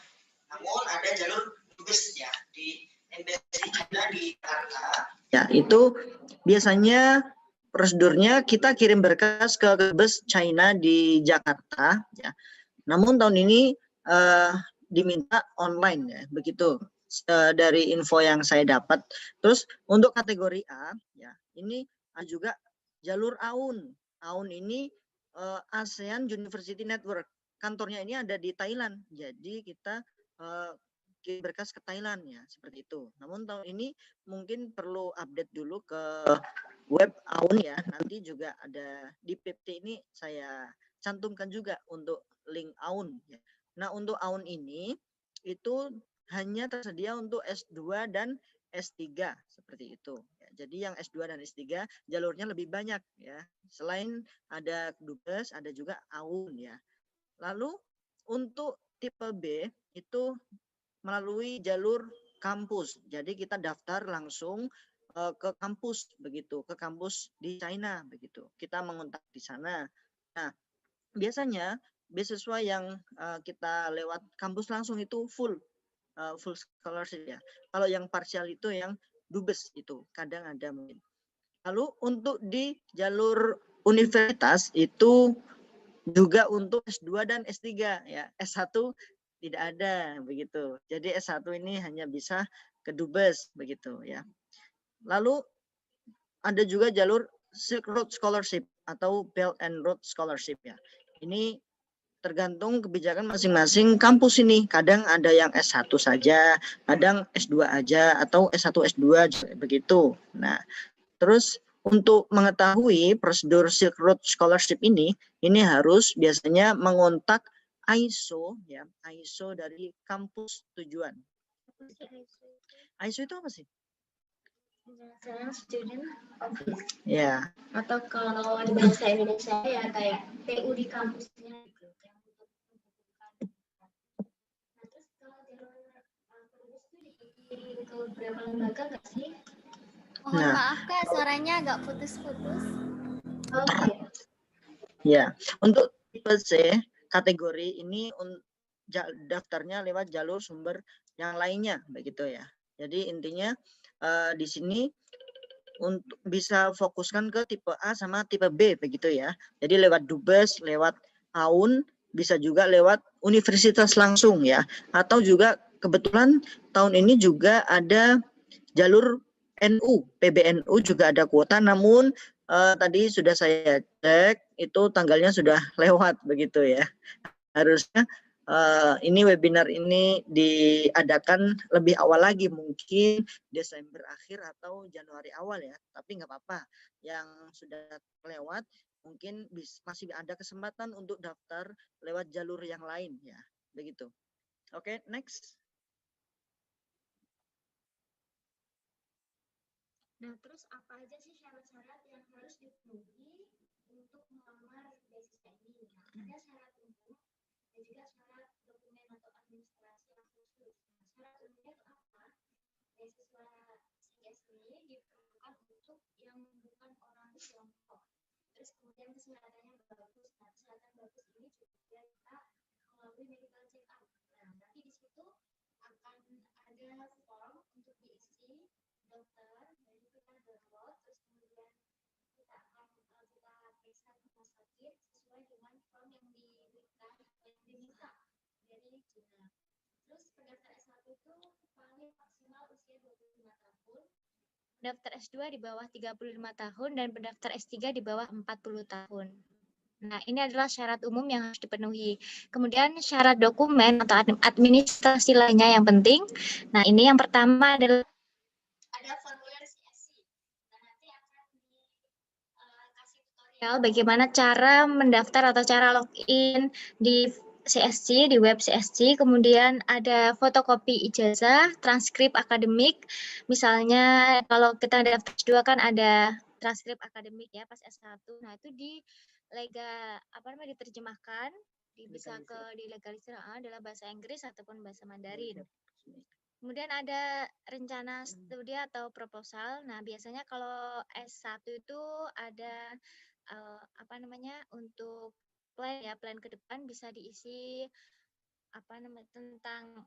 Namun ada jalur Dubes ya di Embassy China di Jakarta. Ya, itu biasanya prosedurnya kita kirim berkas ke Kedubes China di Jakarta ya. Namun tahun ini diminta online ya, begitu dari info yang saya dapat. Terus untuk kategori A ya, ini juga jalur AUN. AUN ini ASEAN University Network. Kantornya ini ada di Thailand. Jadi kita kirim berkas ke Thailand ya, seperti itu. Namun tahun ini mungkin perlu update dulu ke web AUN ya. Nanti juga ada di PPT ini saya cantumkan juga untuk link AUN ya. Nah, untuk AUN ini itu hanya tersedia untuk S2 dan S3 seperti itu. Ya, jadi yang S2 dan S3 jalurnya lebih banyak ya. Selain ada Kedubes, ada juga AUN ya. Lalu untuk tipe B itu melalui jalur kampus. Jadi kita daftar langsung ke kampus begitu, ke kampus di China begitu. Kita mengontak di sana. Nah, biasanya beasiswa yang kita lewat kampus langsung itu full scholarship ya. Kalau yang parsial itu yang dubes itu kadang ada mungkin. Lalu untuk di jalur universitas itu juga untuk S2 dan S3 ya. S1 tidak ada begitu. Jadi S1 ini hanya bisa ke dubes begitu ya. Lalu ada juga jalur Silk Road Scholarship atau Belt and Road Scholarship ya. Ini tergantung kebijakan masing-masing kampus ini. Kadang ada yang S1 saja, kadang S2 aja, atau S1, S2 begitu. Nah, terus untuk mengetahui prosedur Silk Road Scholarship ini harus biasanya mengontak ISO ya, ISO dari kampus tujuan. ISO itu apa sih? International Student Office. Ya. Atau kalau di bahasa Indonesia ya kayak TU di kampusnya gitu. Nah, terus kalau jalur Kedubes itu dibagi ke beberapa lembaga nggak sih? Mohon maaf Kak, suaranya agak putus-putus. Oke. Ya, untuk tipe C kategori ini daftarnya lewat jalur sumber yang lainnya begitu ya. Jadi intinya di sini untuk bisa fokuskan ke tipe A sama tipe B begitu ya. Jadi lewat dubes, lewat AUN, bisa juga lewat universitas langsung ya. Atau juga kebetulan tahun ini juga ada jalur NU, PBNU juga ada kuota, namun tadi sudah saya cek itu tanggalnya sudah lewat begitu ya. Harusnya ini webinar ini diadakan lebih awal lagi, mungkin Desember akhir atau Januari awal ya. Tapi nggak apa-apa, yang sudah lewat mungkin masih ada kesempatan untuk daftar lewat jalur yang lain ya, begitu. Oke, next. Nah, terus apa aja sih syarat-syarat yang harus dipenuhi untuk melamar beasiswa ini? Nah, ada syarat umum dan juga syarat dokumen atau administrasi yang khusus. Nah, syarat umumnya itu apa? Beasiswa CS ini diperlukan untuk yang bukan orang Tiongkok. Terus kemudian kesehatannya bagus. Nah, kesehatan bagus ini juga kita melalui medical check up. Nah, nanti di situ akan ada form untuk diisi dokter, dan kita download, terus kemudian kita akan kita periksa ke rumah sakit sesuai dengan form yang diberikan atau yang diminta dari Cina. Terus pendaftar S1 itu paling maksimal usia 25 tahun, pendaftar S2 di bawah 35 tahun, dan pendaftar S3 di bawah 40 tahun. Nah, ini adalah syarat umum yang harus dipenuhi. Kemudian syarat dokumen atau administrasi lainnya yang penting. Nah, ini yang pertama adalah ada formulir CSC. Nah, nanti akan dikasih tutorial bagaimana cara mendaftar atau cara login di CSC, di web CSC. Kemudian ada fotokopi ijazah, transkrip akademik. Misalnya kalau kita daftar S2 kan ada transkrip akademik ya pas S1. Nah, itu diterjemahkan, bisa ke dilegalisir dalam bahasa Inggris ataupun bahasa Mandarin. Kemudian ada rencana studi atau proposal. Nah, biasanya kalau S1 itu ada untuk plan ke depan bisa diisi tentang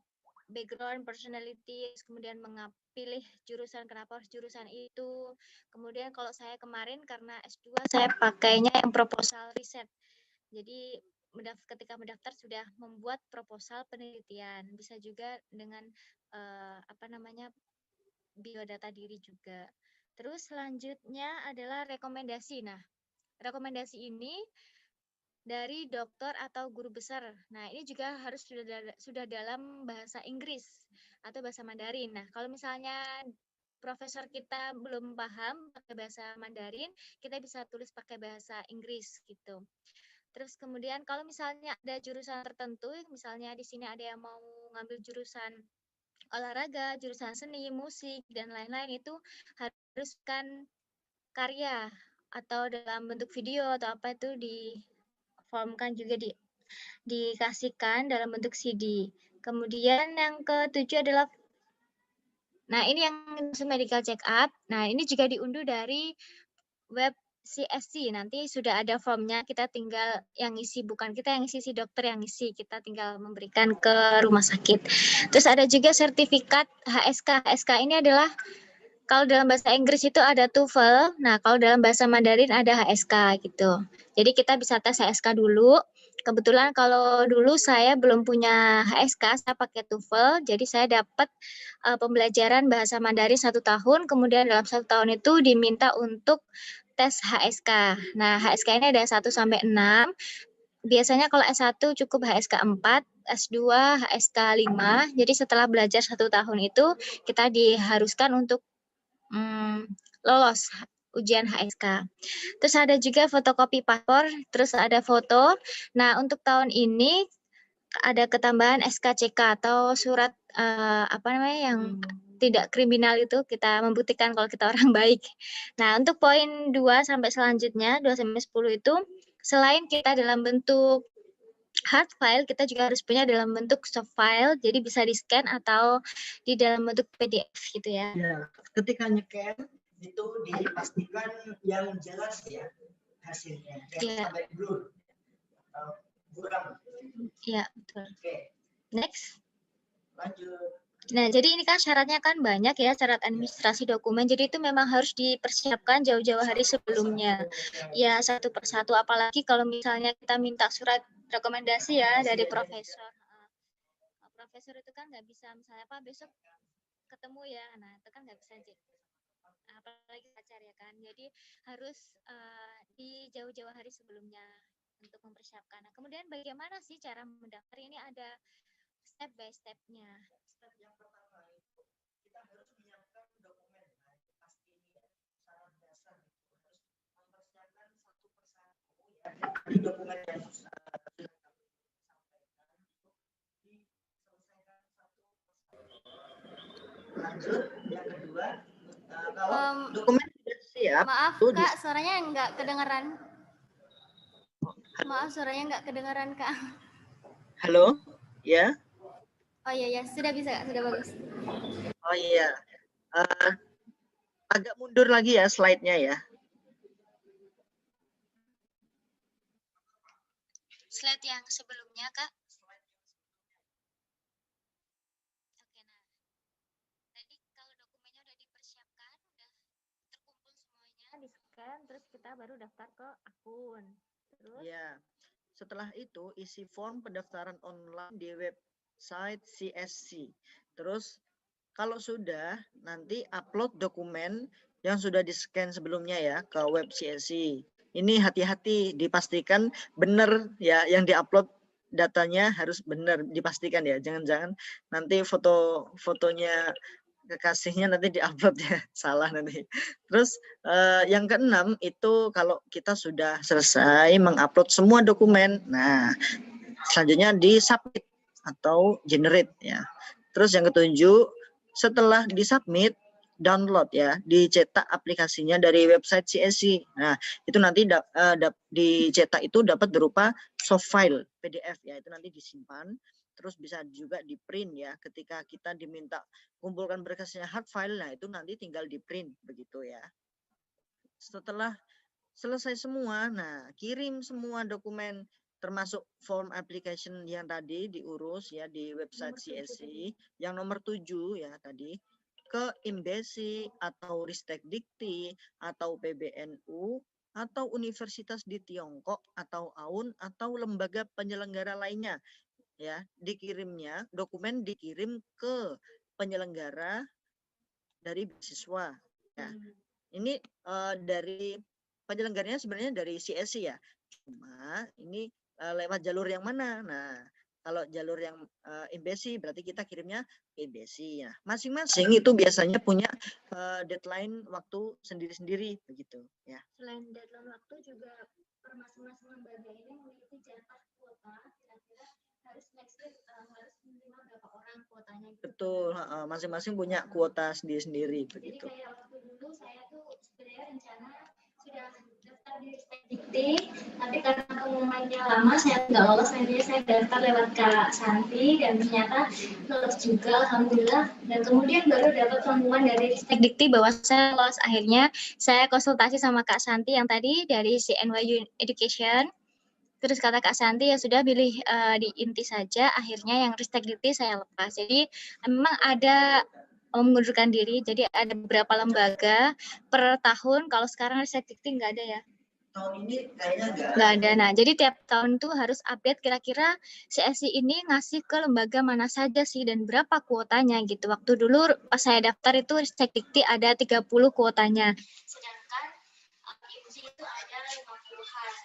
background, personality, kemudian pilih jurusan, kenapa harus jurusan itu. Kemudian kalau saya kemarin karena S2 saya pakainya yang proposal riset. Jadi ketika mendaftar sudah membuat proposal penelitian. Bisa juga dengan biodata diri juga. Terus selanjutnya adalah rekomendasi. Nah, rekomendasi ini dari dokter atau guru besar. Nah, ini juga harus sudah dalam bahasa Inggris atau bahasa Mandarin. Nah, kalau misalnya profesor kita belum paham pakai bahasa Mandarin, kita bisa tulis pakai bahasa Inggris gitu. Terus kemudian kalau misalnya ada jurusan tertentu, misalnya di sini ada yang mau ngambil jurusan olahraga, jurusan seni, musik, dan lain-lain, itu harus kan karya atau dalam bentuk video atau apa itu formkan juga dikasihkan dalam bentuk CD. Kemudian yang ketujuh adalah, nah ini yang medical check up. Nah ini juga diunduh dari web CSC. Nanti sudah ada formnya, kita tinggal yang isi, bukan kita yang isi, si dokter yang isi. Kita tinggal memberikan ke rumah sakit. Terus ada juga sertifikat HSK. HSK ini adalah kalau dalam bahasa Inggris itu ada TOEFL, nah kalau dalam bahasa Mandarin ada HSK gitu. Jadi kita bisa tes HSK dulu. Kebetulan kalau dulu saya belum punya HSK, saya pakai TOEFL, jadi saya dapat pembelajaran bahasa Mandarin 1 tahun, kemudian dalam 1 tahun itu diminta untuk tes HSK. Nah, HSK ini ada 1 sampai 6. Biasanya kalau S1 cukup HSK 4, S2 HSK 5. Jadi setelah belajar 1 tahun itu kita diharuskan untuk lolos ujian HSK. Terus ada juga fotokopi paspor, terus ada foto. Nah, untuk tahun ini ada ketambahan SKCK atau surat yang tidak kriminal, itu kita membuktikan kalau kita orang baik. Nah, untuk poin 2 sampai selanjutnya, 2 sampai 10 itu selain kita dalam bentuk hard file, kita juga harus punya dalam bentuk soft file, jadi bisa di-scan atau di dalam bentuk PDF gitu ya. Ya, ketika nge-scan itu dipastikan yang jelas ya hasilnya, sampai blur atau buram. Iya, betul. Oke. Next. Lanjut. Nah, jadi ini kan syaratnya kan banyak ya, syarat administrasi dokumen. Jadi itu memang harus dipersiapkan jauh-jauh hari sebelumnya. Ya, satu persatu. Apalagi kalau misalnya kita minta surat rekomendasi ya dari profesor. Profesor itu kan nggak bisa, misalnya Pak besok ketemu ya, nah itu kan nggak bisa, apalagi pacar ya kan. Jadi harus di jauh-jauh hari sebelumnya. untuk mempersiapkan. Nah, kemudian bagaimana sih cara mendaftar? Ini ada step by step-nya. Step yang pertama itu kita harus menyiapkan dokumen. Nah, itu pasti ini ya, syarat dasar itu harus mempersiapkan satu persatu ya. Di dokumen yang sudah kami sampaikan itu diselesaikan satu persatu. Lanjut, yang kedua, kalau dokumen sudah siap. Maaf Kak, suaranya nggak kedengeran. Maaf, suaranya nggak kedengeran Kak. Halo, ya? Oh iya, sudah bisa Kak, sudah bagus. Oh iya, agak mundur lagi ya slide-nya ya. Slide yang sebelumnya, Kak. Oke, nah. Tadi kalau dokumennya udah dipersiapkan, udah terkumpul semuanya, di-scan, terus kita baru daftar ke akun. Terus? Ya, setelah itu isi form pendaftaran online di website CSC. Terus kalau sudah, nanti upload dokumen yang sudah di-scan sebelumnya ya ke web CSC. Ini hati-hati, dipastikan benar ya, yang diupload datanya harus benar, dipastikan ya. Jangan-jangan nanti fotonya kekasihnya nanti diupload ya, salah nanti. Terus yang keenam itu kalau kita sudah selesai mengupload semua dokumen, nah selanjutnya di-submit atau generate ya. Terus yang ketujuh, setelah disubmit, download ya, dicetak aplikasinya dari website CSC. Nah, itu nanti dicetak itu dapat berupa soft file PDF ya, itu nanti disimpan, terus bisa juga di print ya, ketika kita diminta kumpulkan berkasnya hard file, nah itu nanti tinggal di print begitu ya. Setelah selesai semua, nah kirim semua dokumen termasuk form application yang tadi diurus ya di website CSC yang nomor 7 ya tadi ke Embassi atau Ristek Dikti atau PBNU atau universitas di Tiongkok atau AUN atau lembaga penyelenggara lainnya ya, dikirimnya dokumen dikirim ke penyelenggara dari beasiswa ya. Ini dari penyelenggaranya sebenarnya dari CSC ya, cuma ini lewat jalur yang mana. Nah, kalau jalur yang Embassi berarti kita kirimnya ke Embassi ya. Masing-masing itu biasanya punya deadline waktu sendiri-sendiri begitu ya. Selain deadline waktu juga per masing-masing lembaga ini memiliki jatah kuota, kira-kira harus next year harus minimal berapa orang kuotanya gitu. Betul, masing-masing punya kuota sendiri-sendiri begitu. Jadi kayak waktu dulu saya tuh sebenarnya rencana sudah daftar di Ristek Dikti, tapi karena pengumumannya lama saya nggak lolos, akhirnya saya daftar lewat Kak Santi dan ternyata lolos juga alhamdulillah, dan kemudian baru dapat pengumuman dari Ristek Dikti bahwa saya lolos. Akhirnya saya konsultasi sama Kak Santi yang tadi dari CNYU Education. Terus kata Kak Santi ya sudah pilih di inti saja, akhirnya yang Ristek Dikti saya lepas. Jadi memang ada mengundurkan diri, jadi ada beberapa lembaga per tahun. Kalau sekarang Ristek Dikti nggak ada ya? Tahun ini kayaknya nggak ada. Nah, jadi tiap tahun tuh harus update kira-kira CSC ini ngasih ke lembaga mana saja sih dan berapa kuotanya gitu. Waktu dulu pas saya daftar itu Ristek Dikti ada 30 kuotanya. Sedangkan IMSI itu ada 50-an.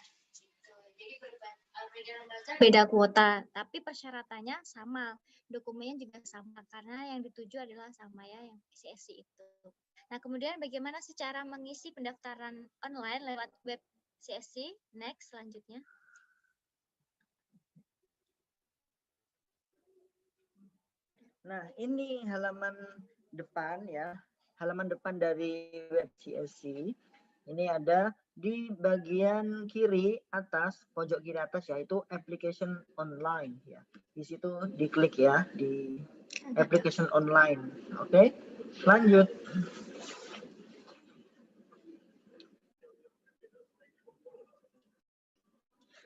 Beda kuota, tapi persyaratannya sama, dokumennya juga sama karena yang dituju adalah sama ya, yang CSC itu. Nah, kemudian bagaimana sih cara mengisi pendaftaran online lewat web CSC? Next, selanjutnya. Nah, ini halaman depan ya, halaman depan dari web CSC. Ini ada di bagian kiri atas, pojok kiri atas yaitu application online ya. Di situ diklik ya di application online. Oke, lanjut.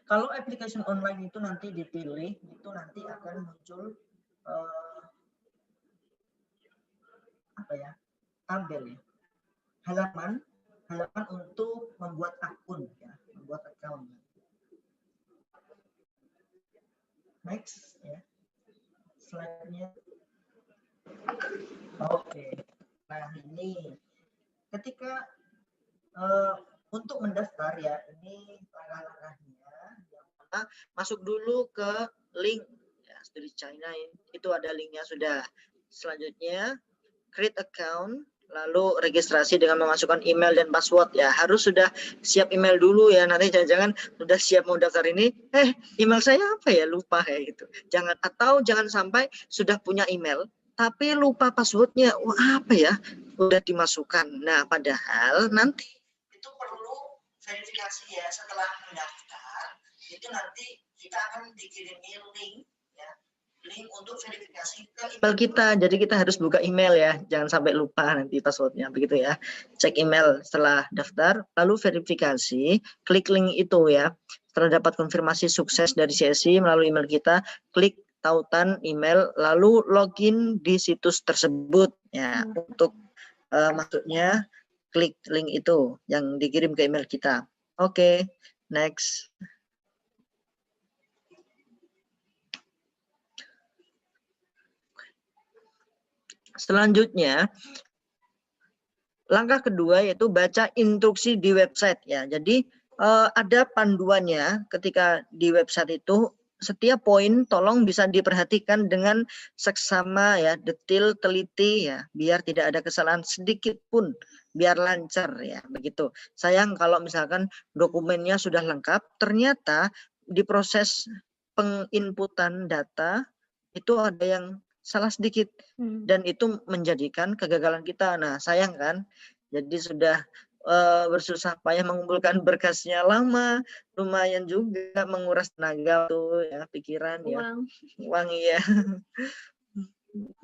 Kalau application online itu nanti dipilih, itu nanti akan muncul tabel ya, halaman untuk membuat akun ya, membuat account. Next ya, slide-nya. Oke. Nah, ini ketika untuk mendaftar ya, ini langkah-langkahnya. Yang pertama masuk dulu ke link ya, Studi China itu ada linknya sudah. Selanjutnya create account, lalu registrasi dengan memasukkan email dan password ya. Harus sudah siap email dulu ya. Nanti jangan-jangan sudah siap mau daftar ini, email saya apa ya, lupa kayak gitu. Jangan sampai sudah punya email tapi lupa passwordnya. Wah, apa ya? Udah dimasukkan. Nah, padahal nanti itu perlu verifikasi ya. Setelah mendaftar, itu nanti kita akan dikirimi link ya. Link untuk verifikasi ke email kita. Jadi kita harus buka email ya. Jangan sampai lupa nanti passwordnya. Begitu ya. Cek email setelah daftar, lalu verifikasi, klik link itu ya. Setelah dapat konfirmasi sukses dari CSI melalui email kita, klik tautan email, lalu login di situs tersebut ya. Untuk maksudnya klik link itu yang dikirim ke email kita. Oke, next. Selanjutnya, langkah kedua yaitu baca instruksi di website ya. Jadi ada panduannya ketika di website itu. Setiap poin tolong bisa diperhatikan dengan seksama ya, detail, teliti ya, biar tidak ada kesalahan sedikit pun, biar lancar ya, begitu. Sayang kalau misalkan dokumennya sudah lengkap, ternyata di proses penginputan data itu ada yang salah sedikit dan itu menjadikan kegagalan kita. Nah, sayang kan? Jadi sudah bersusah payah mengumpulkan berkasnya lama, lumayan juga menguras tenaga tuh ya, pikiran ya, uang ya.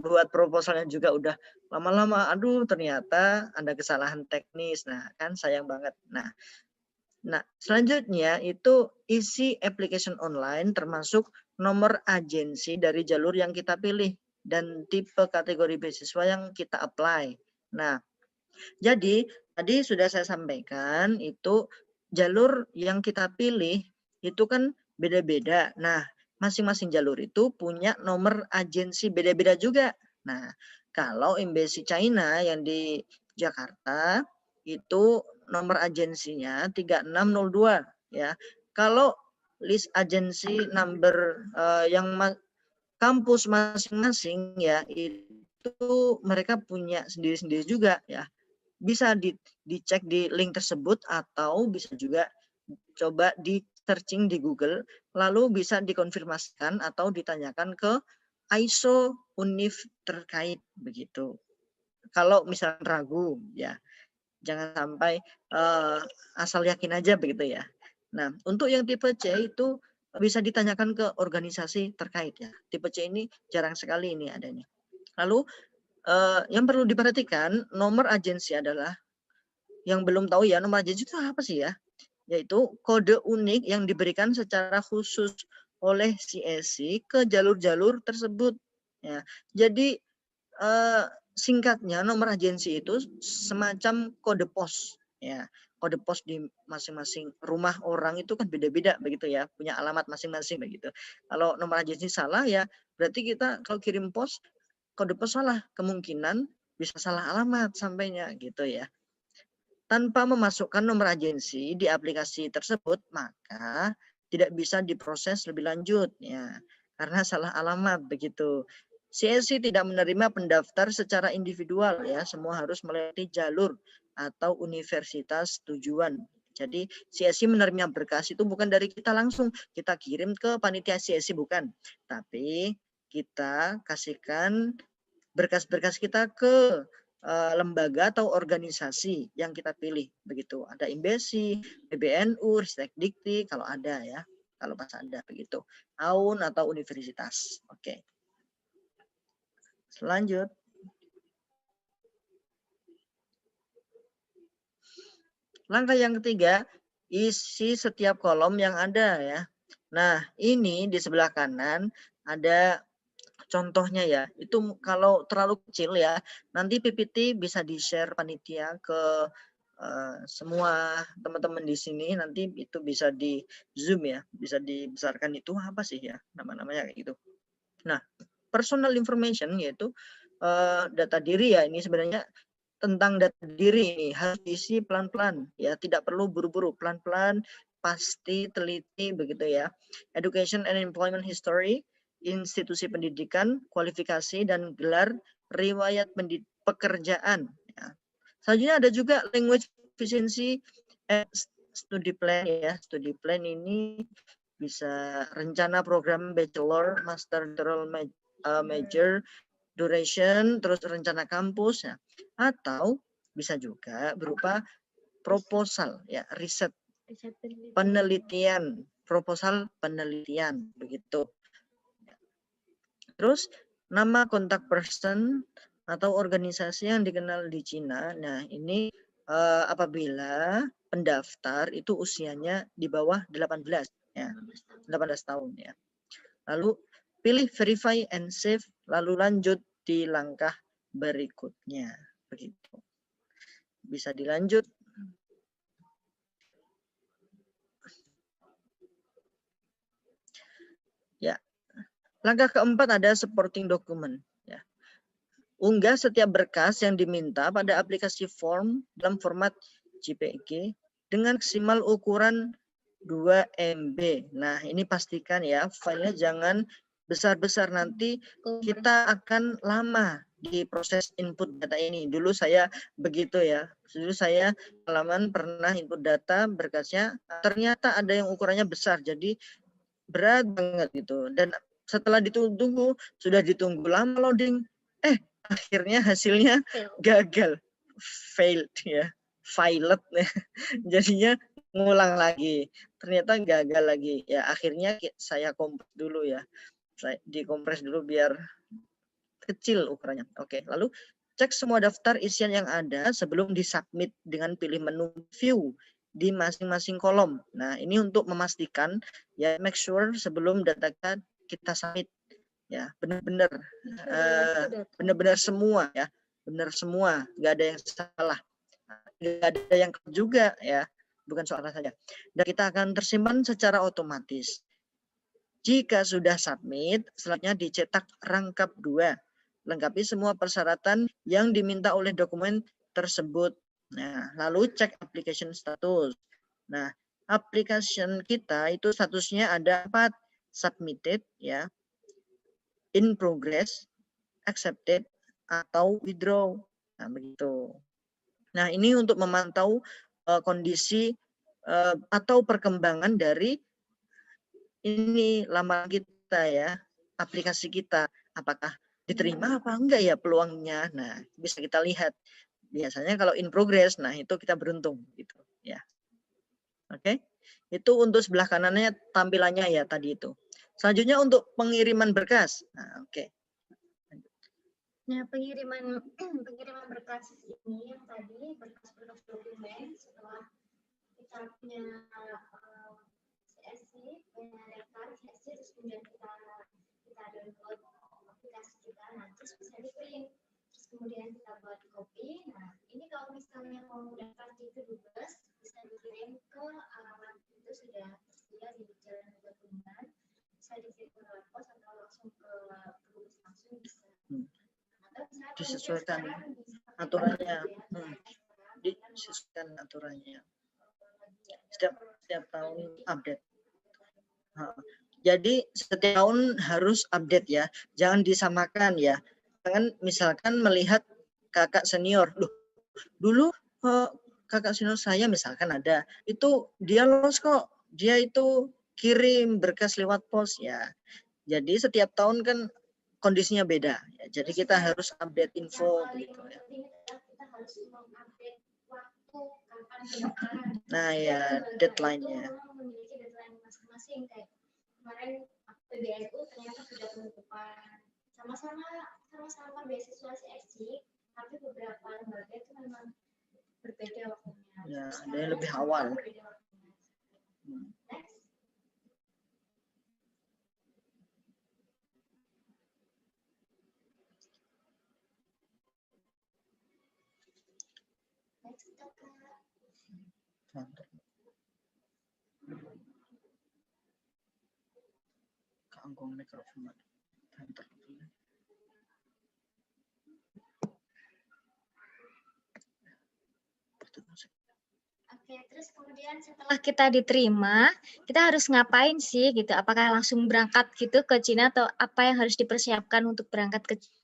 Buat proposalnya juga udah lama-lama, aduh ternyata ada kesalahan teknis. Nah, kan sayang banget. Nah, selanjutnya itu isi application online termasuk nomor agensi dari jalur yang kita pilih dan tipe kategori beasiswa yang kita apply. Nah, jadi tadi sudah saya sampaikan itu jalur yang kita pilih itu kan beda-beda. Nah, masing-masing jalur itu punya nomor agensi beda-beda juga. Nah, kalau Embassy China yang di Jakarta itu nomor agensinya 3602 ya. Kalau list agensi number yang kampus masing-masing ya itu mereka punya sendiri-sendiri juga ya. Bisa dicek di link tersebut atau bisa juga coba di searching di Google, lalu bisa dikonfirmasikan atau ditanyakan ke ISO univ terkait begitu. Kalau misalnya ragu ya, jangan sampai asal yakin aja begitu ya. Nah, untuk yang tipe C itu bisa ditanyakan ke organisasi terkait ya. Tipe C ini jarang sekali ini adanya. Lalu yang perlu diperhatikan, nomor agensi adalah, yang belum tahu ya, nomor agensi itu apa sih ya? Yaitu kode unik yang diberikan secara khusus oleh CSI ke jalur-jalur tersebut. Ya, jadi singkatnya nomor agensi itu semacam kode pos. Ya, kode pos di masing-masing rumah orang itu kan beda-beda begitu ya, punya alamat masing-masing begitu. Kalau nomor agensi salah ya, berarti kita kalau kirim pos kode pos salah, kemungkinan bisa salah alamat sampainya gitu ya. Tanpa memasukkan nomor agensi di aplikasi tersebut, maka tidak bisa diproses lebih lanjut ya, karena salah alamat begitu. CSI tidak menerima pendaftar secara individual ya, semua harus melewati jalur atau universitas tujuan. Jadi CSI menerima berkas itu bukan dari kita langsung, kita kirim ke panitia CSI bukan, tapi kita kasihkan berkas-berkas kita ke lembaga atau organisasi yang kita pilih begitu. Ada Embassy, PBNU, Ristek Dikti kalau ada ya, kalau pas ada begitu. AUN atau universitas. Oke. Selanjut. Langkah yang ketiga, isi setiap kolom yang ada ya. Nah, ini di sebelah kanan ada contohnya ya, itu kalau terlalu kecil ya, nanti PPT bisa di-share panitia ke semua teman-teman di sini, nanti itu bisa di zoom ya, bisa dibesarkan. Itu apa sih ya nama-namanya kayak gitu. Nah, personal information yaitu data diri ya, ini sebenarnya tentang data diri ini harus diisi pelan-pelan ya, tidak perlu buru-buru, pelan-pelan pasti, teliti begitu ya. Education and Employment History, institusi pendidikan, kualifikasi dan gelar, riwayat pekerjaan. Ya. Selanjutnya ada juga language proficiency study plan ya. Study plan ini bisa rencana program bachelor, master, doctoral major, duration, terus rencana kampus ya. Atau bisa juga berupa proposal ya, riset penelitian, proposal penelitian begitu. Terus nama kontak person atau organisasi yang dikenal di Cina. Nah, ini apabila pendaftar itu usianya di bawah 18 ya. 18 tahun ya. Lalu pilih verify and save, lalu lanjut di langkah berikutnya begitu. Bisa dilanjut. Ya. Langkah keempat ada supporting document ya. Unggah setiap berkas yang diminta pada aplikasi form dalam format JPG dengan maksimal ukuran 2 MB. Nah, ini pastikan ya, filenya jangan besar-besar, nanti kita akan lama di proses input data ini. Dulu saya begitu ya. Dulu saya pengalaman pernah input data berkasnya, ternyata ada yang ukurannya besar, jadi berat banget gitu. Dan setelah ditunggu, sudah ditunggu lama loading, akhirnya hasilnya gagal, failed ya, violet ya. Jadinya ngulang lagi, ternyata gagal lagi ya. Akhirnya saya kompres dulu ya, saya dikompres dulu biar kecil ukurannya. Oke, lalu cek semua daftar isian yang ada sebelum disubmit dengan pilih menu view di masing-masing kolom. Nah, ini untuk memastikan ya, make sure sebelum data kita submit ya benar-benar benar-benar semua ya, benar semua, nggak ada yang salah, nggak ada yang juga ya, bukan soal saja. Dan kita akan tersimpan secara otomatis. Jika sudah submit, selanjutnya dicetak rangkap 2, lengkapi semua persyaratan yang diminta oleh dokumen tersebut. Nah, lalu cek application status. Nah, application kita itu statusnya ada 4, submitted ya, in progress, accepted, atau withdraw. Nah, begitu. Nah, ini untuk memantau kondisi atau perkembangan dari ini lamaran kita ya, aplikasi kita. Apakah diterima apa enggak ya peluangnya. Nah, bisa kita lihat. Biasanya kalau in progress, nah itu kita beruntung gitu ya. Oke. Itu untuk sebelah kanannya tampilannya ya tadi itu. Selanjutnya untuk pengiriman berkas. Nah, oke. Nah, pengiriman berkas ini yang tadi berkas-berkas dokumen setelah kita punya CSC, punya daftar CSC, terus kemudian kita download aplikasi kita, nah terus bisa di print, terus kemudian kita buat copy. Nah, ini kalau misalnya mau daftar di Kedubes bisa dikirim ke alamat itu sudah tersedia di Jalan Gabungan, bisa dikirim ke lewat pos atau langsung ke Kedubes langsung bisa. Disesuaikan aturannya, disesuaikan aturannya setiap tahun update. Jadi setiap tahun harus update ya, jangan disamakan ya. Jangan misalkan melihat kakak senior, loh dulu kakak senior saya misalkan ada, itu dia lolos kok, dia itu kirim berkas lewat pos ya. Jadi setiap tahun kan kondisinya beda ya, jadi kita harus update info gitu ya. Nah ya, deadline-nya. Kemarin PBNU ternyata sudah penutupan sama-sama beasiswa CSC, tapi beberapa lembaga itu memang berbeda waktunya. Ya, ada yang lebih awal. Next. Keanggung mikrofon. Oke, terus kemudian setelah kita diterima, kita harus ngapain sih gitu? Apakah langsung berangkat gitu ke Cina atau apa yang harus dipersiapkan untuk berangkat ke Cina?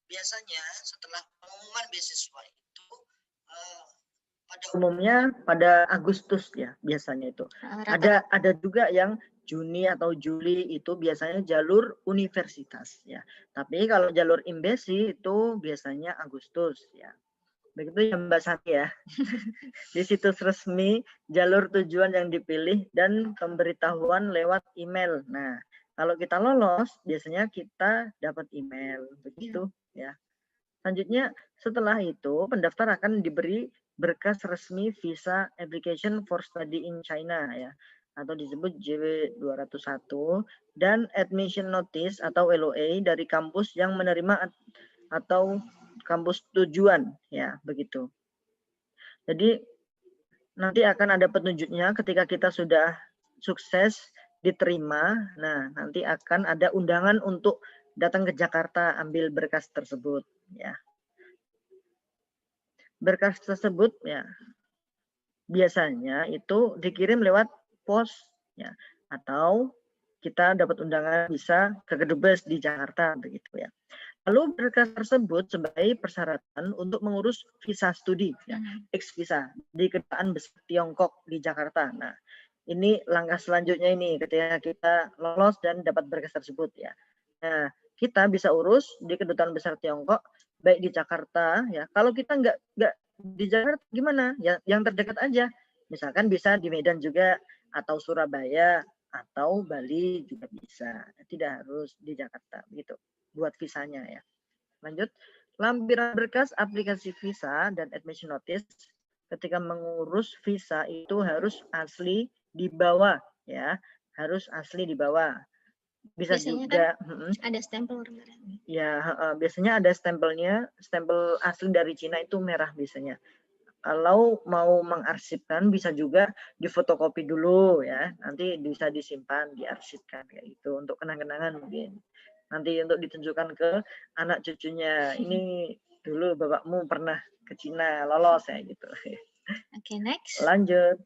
Biasanya setelah pengumuman beasiswa itu pada umumnya pada Agustus ya biasanya itu. Ada juga yang Juni atau Juli itu biasanya jalur universitas ya. Tapi kalau jalur Imbesi itu biasanya Agustus ya. Begitu ya Mbak Sati ya. Di situs resmi jalur tujuan yang dipilih dan pemberitahuan lewat email. Nah, kalau kita lolos biasanya kita dapat email begitu ya. Selanjutnya setelah itu pendaftar akan diberi berkas resmi visa application for study in China ya, atau disebut JW 201, dan admission notice atau LOA dari kampus yang menerima atau kampus tujuan ya, begitu. Jadi nanti akan ada petunjuknya ketika kita sudah sukses diterima. Nah, nanti akan ada undangan untuk datang ke Jakarta ambil berkas tersebut ya. Berkas tersebut ya biasanya itu dikirim lewat pos ya, atau kita dapat undangan bisa ke Kedubes di Jakarta begitu ya. Lalu berkas tersebut sebagai persyaratan untuk mengurus visa studi, ya, X visa di Kedutaan Besar Tiongkok di Jakarta. Nah, ini langkah selanjutnya ini ketika kita lolos dan dapat berkas tersebut ya. Nah, kita bisa urus di Kedutaan Besar Tiongkok baik di Jakarta ya. Kalau kita nggak di Jakarta gimana? Ya, yang terdekat aja. Misalkan bisa di Medan juga atau Surabaya atau Bali juga bisa. Tidak harus di Jakarta gitu. Buat visanya ya. Lanjut, lampiran berkas aplikasi visa dan admission notice ketika mengurus visa itu harus asli dibawa ya, harus asli dibawa. Bisa biasanya juga kan ada stempel ya, biasanya ada stempelnya, stempel asli dari Cina itu merah biasanya. Kalau mau mengarsipkan bisa juga difotokopi dulu ya, nanti bisa disimpan, diarsipkan kayak gitu untuk kenang-kenangan mungkin. Nanti untuk ditunjukkan ke anak cucunya, ini dulu bapakmu pernah ke Cina lolos ya gitu. Oke, next. Lanjut.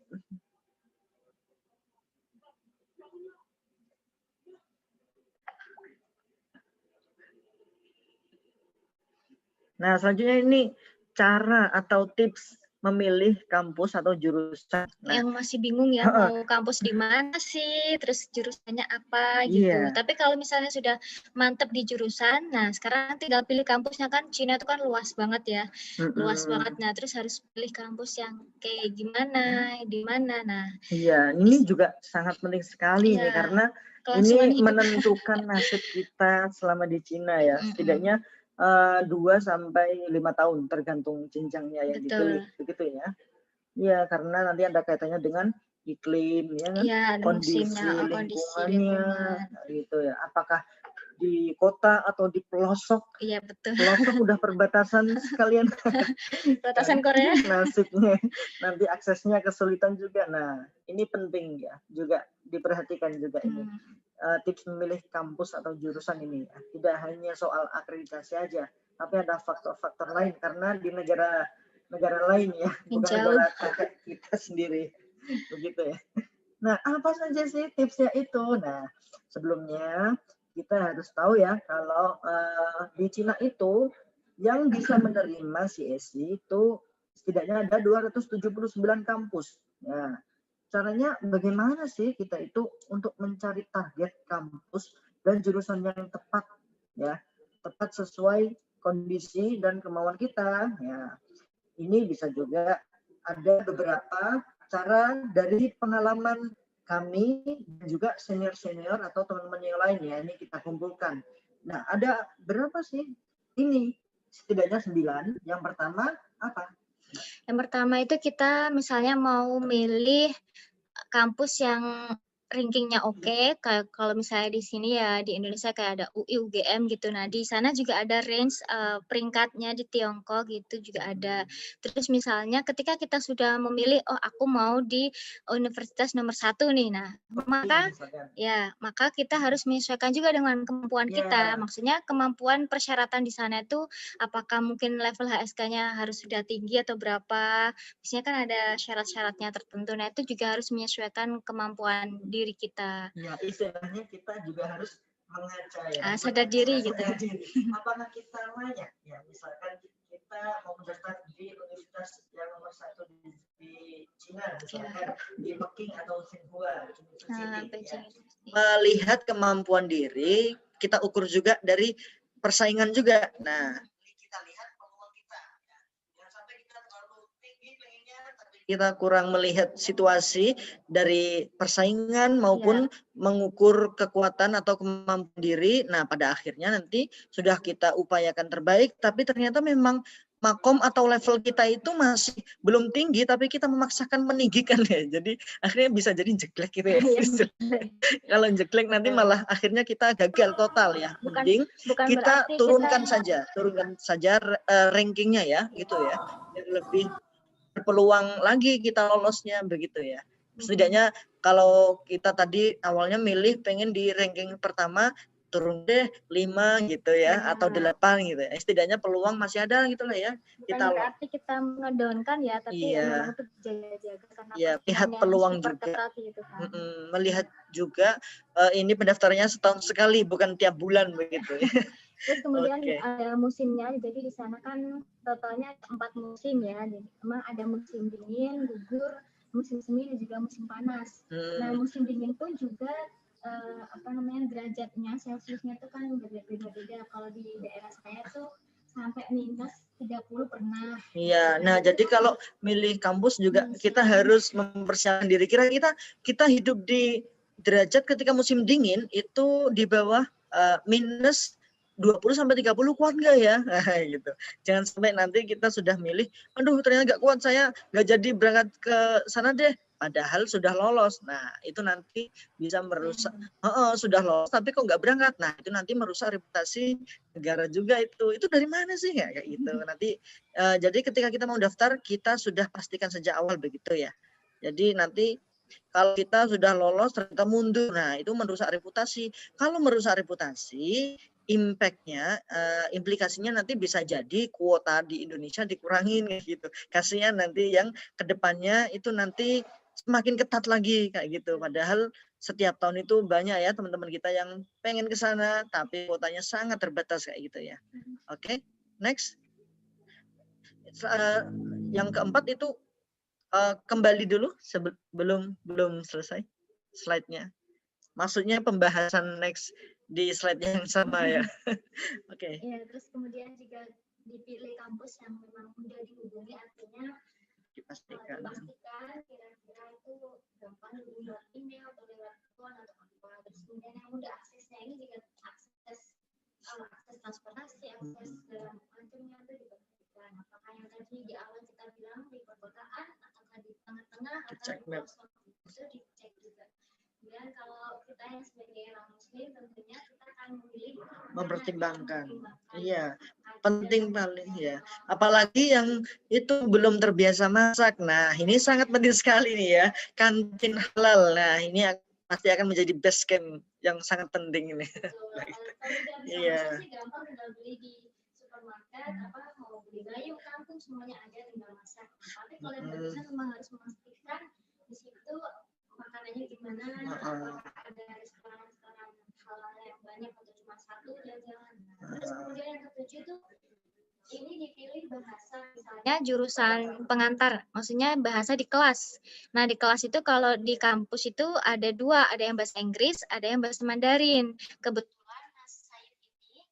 Nah, selanjutnya ini cara atau tips memilih kampus atau jurusan. Nah, yang masih bingung ya mau kampus di mana sih, terus jurusannya apa gitu. Tapi kalau misalnya sudah mantep di jurusan, nah sekarang tinggal pilih kampusnya kan. Cina itu kan luas banget ya, luas banget. Nah terus harus pilih kampus yang kayak gimana, di mana. Nah, iya, ini juga sangat penting sekali nih karena ini menentukan nasib kita selama di Cina ya. Setidaknya 2 sampai 5 tahun tergantung jenjangnya yang dipilih begitu ya. Ya, karena nanti ada kaitannya dengan iklim ya kan, kondisi lingkungannya gitu ya. Apakah di kota atau di pelosok? Iya betul. Pelosok udah perbatasan sekalian. Perbatasan Korea. Nasibnya nanti aksesnya kesulitan juga. Nah, ini penting ya, juga diperhatikan juga ini. Tips memilih kampus atau jurusan ini ya. Tidak hanya soal akreditasi aja, tapi ada faktor-faktor lain karena di negara lain ya, bukan negara kakak kita sendiri, begitu ya. Nah, apa saja sih tipsnya itu? Nah, sebelumnya kita harus tahu ya kalau di Cina itu yang bisa menerima CSC itu setidaknya ada 279 kampus. Nah, caranya bagaimana sih kita itu untuk mencari target kampus dan jurusan yang tepat ya, tepat sesuai kondisi dan kemauan kita ya. Ini bisa juga ada beberapa cara dari pengalaman kami dan juga senior-senior atau teman-teman yang lain ya, ini kita kumpulkan. Nah, ada berapa sih? Ini setidaknya 9. Yang pertama apa? Yang pertama itu kita misalnya mau milih kampus yang rankingnya oke, kayak kalau misalnya di sini ya di Indonesia kayak ada UI, UGM gitu. Nah, di sana juga ada range peringkatnya di Tiongkok gitu juga ada. Terus misalnya ketika kita sudah memilih, oh aku mau di universitas nomor 1 nih. Nah, maka kita harus menyesuaikan juga dengan kemampuan kita. Maksudnya kemampuan persyaratan di sana itu apakah mungkin level HSK-nya harus sudah tinggi atau berapa. Biasanya kan ada syarat-syaratnya tertentu. Nah, itu juga harus menyesuaikan kemampuan diri kita. Ya, istilahnya kita juga harus mengaca ya. Sadar diri gitu. Apakah kita layak? Ya, misalkan kita mau mendaftar di universitas yang nomor 1 di Cina, misalkan di Peking atau Tsinghua University. Melihat kemampuan diri, kita ukur juga dari persaingan juga. Nah, kita lihat peluang kita. Jangan sampai kita terlalu tinggi pengennya, tapi kita kurang melihat situasi dari persaingan maupun mengukur kekuatan atau kemampuan diri. Nah, pada akhirnya nanti sudah kita upayakan terbaik, tapi ternyata memang makom atau level kita itu masih belum tinggi, tapi kita memaksakan meninggikan ya. Jadi akhirnya bisa jadi jeglek gitu ya. Kalau jeglek nanti malah akhirnya kita gagal total ya. Mending kita turunkan saja rankingnya ya, gitu ya. Biar lebih berpeluang lagi kita lolosnya begitu ya. Setidaknya kalau kita tadi awalnya milih pengen di ranking pertama, turun deh 5 gitu ya, atau 8 gitu ya. Setidaknya peluang masih ada gitu lah ya. Bukan berarti kita mengedownkan ya, tapi memang untuk jaga-jaga karena lihat peluang juga. Gitu kan. Melihat juga ini pendaftarannya setahun sekali, bukan tiap bulan begitu ya. Terus kemudian ada musimnya, jadi di sana kan totalnya 4 musim ya. Jadi memang ada musim dingin, gugur, musim semi dan juga musim panas. Nah, musim dingin pun juga derajatnya Celciusnya itu kan berbeda-beda. Kalau di daerah saya tuh sampai minus 30 pernah. Iya, nah jadi kalau milih kampus juga kita harus mempersiapkan diri. Kira kita hidup di derajat ketika musim dingin itu di bawah minus 20 sampai 30 kuat nggak ya? Gitu. Jangan sampai nanti kita sudah milih, aduh ternyata nggak kuat, saya nggak jadi berangkat ke sana deh. Padahal sudah lolos. Nah, itu nanti bisa merusak. Sudah lolos tapi kok nggak berangkat. Nah, itu nanti merusak reputasi negara juga itu. Itu dari mana sih ya kayak gitu. Nanti jadi ketika kita mau daftar, kita sudah pastikan sejak awal begitu ya. Jadi nanti kalau kita sudah lolos ternyata mundur, nah itu merusak reputasi. Kalau merusak reputasi, impact-nya, implikasinya nanti bisa jadi kuota di Indonesia dikurangin gitu. Kasihan nanti yang kedepannya itu nanti semakin ketat lagi kayak gitu. Padahal setiap tahun itu banyak ya teman-teman kita yang pengen ke sana, tapi kuotanya sangat terbatas kayak gitu ya. Oke, next. Yang keempat itu kembali dulu belum selesai slide-nya. Maksudnya pembahasan next di slide yang sama ya. Oke. Ya, terus kemudian juga dipilih kampus yang memang mudah dihubungi, artinya dipastikan kira-kira itu gampang lewat email atau lewat telepon atau apa. Terus kemudian yang mudah aksesnya ini juga akses transportasi, akses segala macamnya itu diperhatikan. Apakah yang tadi di awal kita bilang di perkotaan ataukah di tengah-tengah atau di pelosok itu dicek juga. Kemudian kalau kita yang sebagai orang muslim tentunya kita akan memilih mempertimbangkan. Iya, penting paling ya. Apalagi yang itu belum terbiasa masak. Nah, ini sangat penting sekali nih ya. Kantin halal. Nah, ini pasti akan menjadi base camp yang sangat penting ini. Iya. Gampang tinggal beli di supermarket, mau beli gayung kampung semuanya ada, tinggal masak. Tapi kalau yang bisa memang harus memastikan di situ makanannya gimana, apakah ada restoran-restoran halal yang banyak atau cuma satu, jangan. Terus kemudian yang ketujuh tuh ini dipilih bahasa, misalnya jurusan pengantar, maksudnya bahasa di kelas. Nah, di kelas itu kalau di kampus itu ada dua, ada yang bahasa Inggris, ada yang bahasa Mandarin. Kebetulan saya ini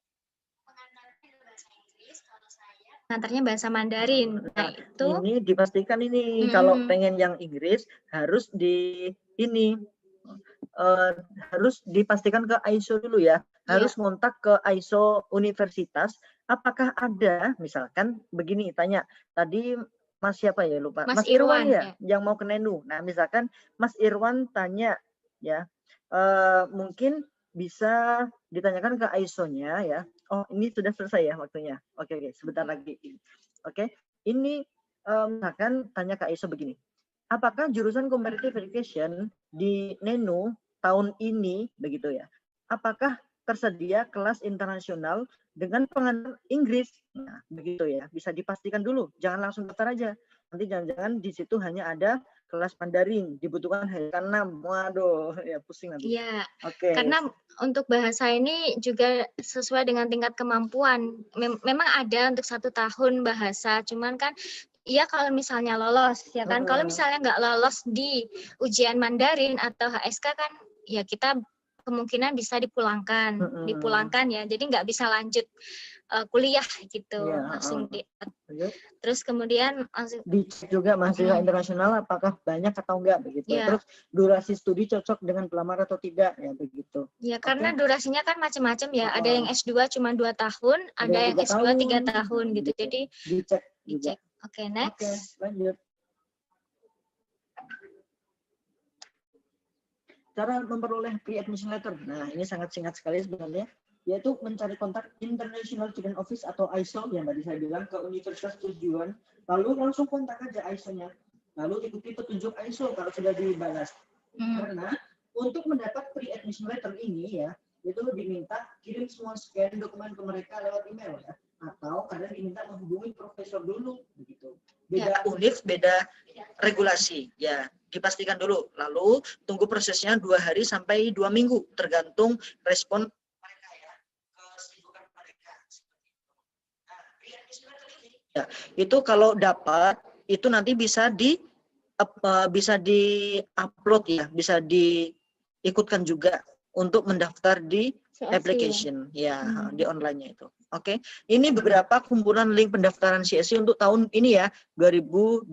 pengantarnya bahasa Inggris, kalau saya pengantarnya bahasa Mandarin. Nah, itu ini dipastikan ini kalau pengen yang Inggris harus harus dipastikan ke ISO dulu ya. Harus ngontak ke ISO universitas, apakah ada, misalkan begini, tanya tadi Mas siapa ya lupa, Mas Irwan ya yang mau ke Nenu. Nah misalkan Mas Irwan tanya ya, mungkin bisa ditanyakan ke ISO-nya ya. Oh, ini sudah selesai ya waktunya. Oke, sebentar lagi. Oke, ini akan tanya ke ISO begini. Apakah jurusan Comparative Education di NENU tahun ini begitu ya? Apakah tersedia kelas internasional dengan pengantar Inggris? Nah, begitu ya. Bisa dipastikan dulu, jangan langsung daftar aja. Nanti jangan-jangan di situ hanya ada kelas Mandarin, dibutuhkan H6. Waduh, ya pusing nanti. Iya, Oke. karena untuk bahasa ini juga sesuai dengan tingkat kemampuan. Memang ada untuk 1 tahun bahasa, cuman kan iya kalau misalnya lolos, ya kan. Kalau misalnya nggak lolos di ujian Mandarin atau HSK kan, ya kita kemungkinan bisa dipulangkan ya. Jadi nggak bisa lanjut kuliah gitu, Iya, langsung di. Lanjut. Terus kemudian langsung Dicek juga mahasiswa internasional apakah banyak atau enggak begitu. Iya. Terus durasi studi cocok dengan pelamar atau tidak ya begitu. Ya, karena durasinya kan macam-macam ya. Ada yang S2 cuma 2 tahun, Ada ada yang yang 3 S2 3 tahun gitu. gitu. Jadi Dicek juga. dicek. Oke, next. Oke, lanjut. Cara memperoleh pre-admission letter. Nah, ini sangat singkat sekali sebenarnya, yaitu mencari kontak International Student Office atau ISO yang tadi saya bilang ke universitas tujuan, lalu langsung kontak aja ISO-nya. Lalu ikuti petunjuk ISO kalau sudah dibalas. Karena untuk mendapat pre-admission letter ini ya, itu diminta kirim semua scan dokumen ke mereka lewat email ya, atau kadang diminta menghubungi profesor dulu begitu. Beda univ, beda regulasi ya, dipastikan dulu. Lalu tunggu prosesnya 2 hari sampai 2 minggu tergantung respon mereka ya, kesibukan mereka. Nah, pre-admission letter ini ya, itu kalau dapat itu nanti bisa di-upload ya, bisa diikutkan juga untuk mendaftar di application ya, di online-nya itu. Oke, ini beberapa kumpulan link pendaftaran CSI untuk tahun ini ya, 2021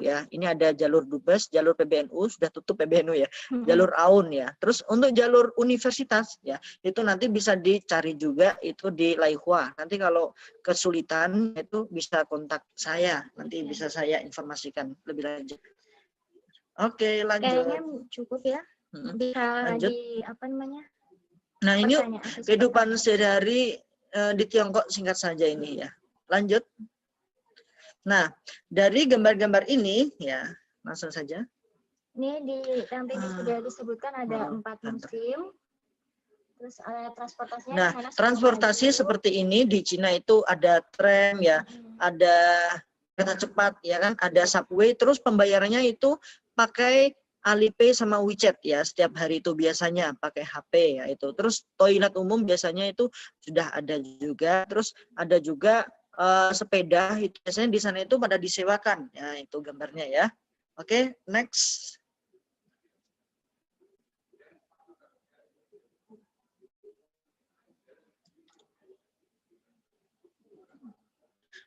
ya. Ini ada jalur Dubes, jalur PBNU sudah tutup PBNU ya, jalur AUN ya. Terus untuk jalur universitas ya, itu nanti bisa dicari juga itu di Laihua. Nanti kalau kesulitan itu bisa kontak saya, nanti bisa saya informasikan lebih lanjut. Oke, lanjut. Kayaknya cukup ya. Bisa lanjut. di apa namanya? Nah, ini Pertanyaan. kehidupan sehari-hari di Tiongkok singkat saja ini ya. Lanjut. Nah, dari gambar-gambar ini ya, langsung saja. Ini di nanti sudah disebutkan ada 4 musim. Terus transportasinya. Nah, transportasi seperti ini di Cina itu ada tram ya, ada kereta cepat ya kan, ada subway. Terus pembayarannya itu pakai Alipay sama WeChat ya, setiap hari itu biasanya pakai HP ya itu. Terus toilet umum biasanya itu sudah ada juga. Terus ada juga sepeda itu biasanya di sana itu pada disewakan ya, itu gambarnya ya. Oke, next.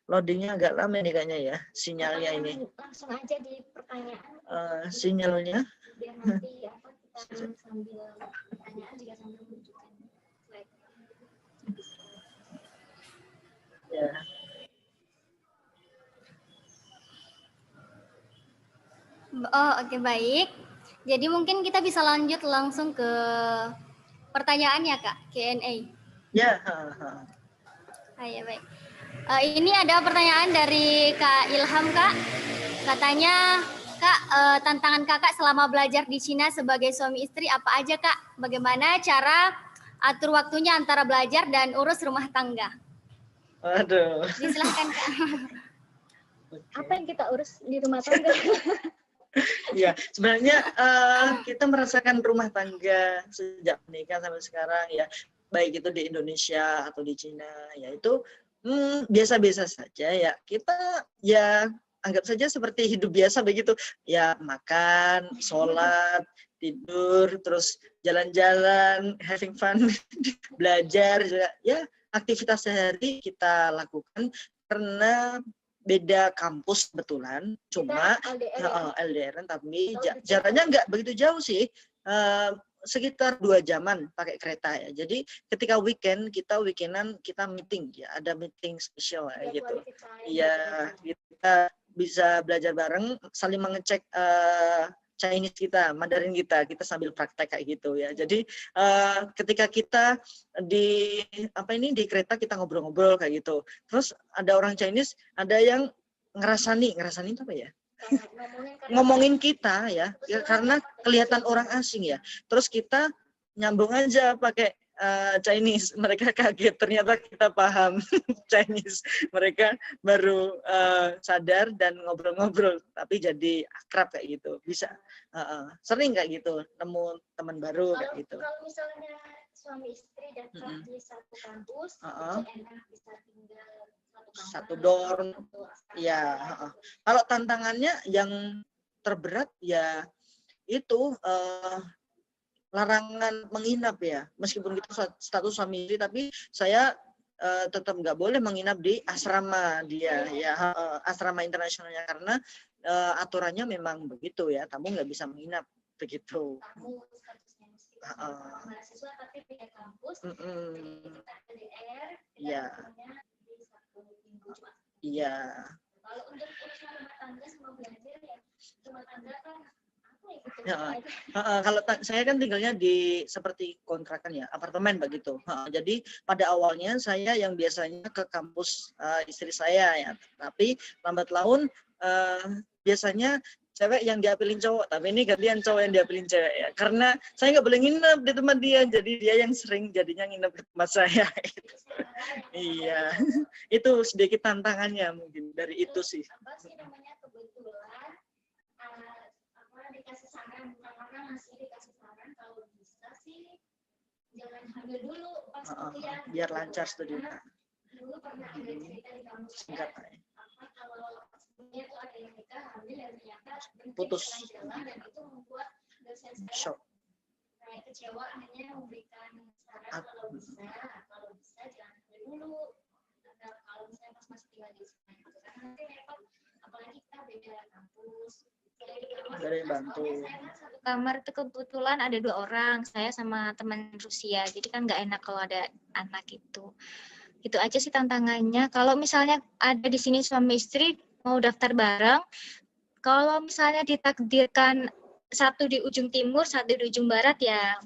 Loadingnya agak lama nih kayaknya ya, sinyalnya ini. Langsung aja di pertanyaan. Sinyalnya. Biar nanti apa kita sambil pertanyaan juga sambil menunjukkan slide. Ya. Oh, oke, baik. Jadi mungkin kita bisa lanjut langsung ke pertanyaannya, Kak, Q&A. Ya. Ya, baik. Ini ada pertanyaan dari Kak Ilham, Kak. Katanya, Kak, tantangan Kakak selama belajar di Cina sebagai suami istri apa aja, Kak? Bagaimana cara atur waktunya antara belajar dan urus rumah tangga? Waduh. Silakan, Kak. Apa yang kita urus di rumah tangga? Ya, sebenarnya kita merasakan rumah tangga sejak menikah sampai sekarang ya, baik itu di Indonesia atau di Cina, ya itu biasa-biasa saja ya. Kita ya anggap saja seperti hidup biasa begitu. Ya makan, sholat, tidur, terus jalan-jalan, having fun, belajar juga. Ya aktivitas sehari kita lakukan karena beda kampus kebetulan. Cuma LDR, tapi jaraknya nggak begitu jauh sih. Sekitar 2 jaman pakai kereta ya. Jadi ketika weekend kita meeting ya, ada meeting spesial ya, gitu. Iya, kita bisa belajar bareng, saling mengecek Chinese kita, Mandarin kita sambil praktek kayak gitu ya. Jadi ketika kita di kereta kita ngobrol-ngobrol kayak gitu. Terus ada orang Chinese, ada yang ngerasani itu apa ya? Ngomongin kita ya, karena kelihatan orang asing ya. Terus kita nyambung aja pakai Chinese, mereka kaget ternyata kita paham Chinese, mereka baru sadar dan ngobrol-ngobrol, tapi jadi akrab kayak gitu, bisa sering kayak gitu, nemu teman baru kayak gitu. Kalau misalnya suami istri datang di satu kampus, enak bisa tinggal satu dorm, ya. Kalau tantangannya yang terberat ya itu larangan menginap ya, meskipun kita status suami istri, tapi saya tetap nggak boleh menginap di asrama dia ya, asrama internasionalnya, karena aturannya memang begitu ya, tamu nggak bisa menginap begitu. Tamu statusnya mahasiswa tapi pindah kampus, LDR, iya. Iya. Kalau untuk urusan rumah tangga sama belajar ya, rumah tangga kan ya, kalau saya kan tinggalnya di seperti kontrakan ya, apartemen begitu. Jadi pada awalnya saya yang biasanya ke kampus istri saya ya, tapi lambat laun biasanya cewek yang diapelin cowok, tapi ini gantian cowok yang diapelin cewek ya, karena saya nggak boleh nginep di tempat dia, jadi dia yang sering jadinya nginep di tempat saya. Iya, itu sedikit tantangannya mungkin dari itu sih. Apa sih namanya, kebetulan dikasih saran, orang masih dikasih saran kalau bisa sih jangan hamil dulu pas kuliah. Biar lancar studinya. Dulu pernah ada cerita di kampus singkat kalau sebelumnya tuh ada yang nikah hamil dan ternyata putus jalan, dan itu membuat dosen saya shock, kayak kecewa, akhirnya memberikan saran kalau bisa jangan hamil dulu, kalau misalnya pas masih tinggal di sana, karena nanti repot, apalagi kita beda kampus. Dari bantu. Kamar itu kebetulan ada 2 orang, saya sama teman Rusia, jadi kan nggak enak kalau ada anak itu. Itu aja sih tantangannya. Kalau misalnya ada di sini suami istri mau daftar bareng, kalau misalnya ditakdirkan satu di ujung timur, satu di ujung barat ya.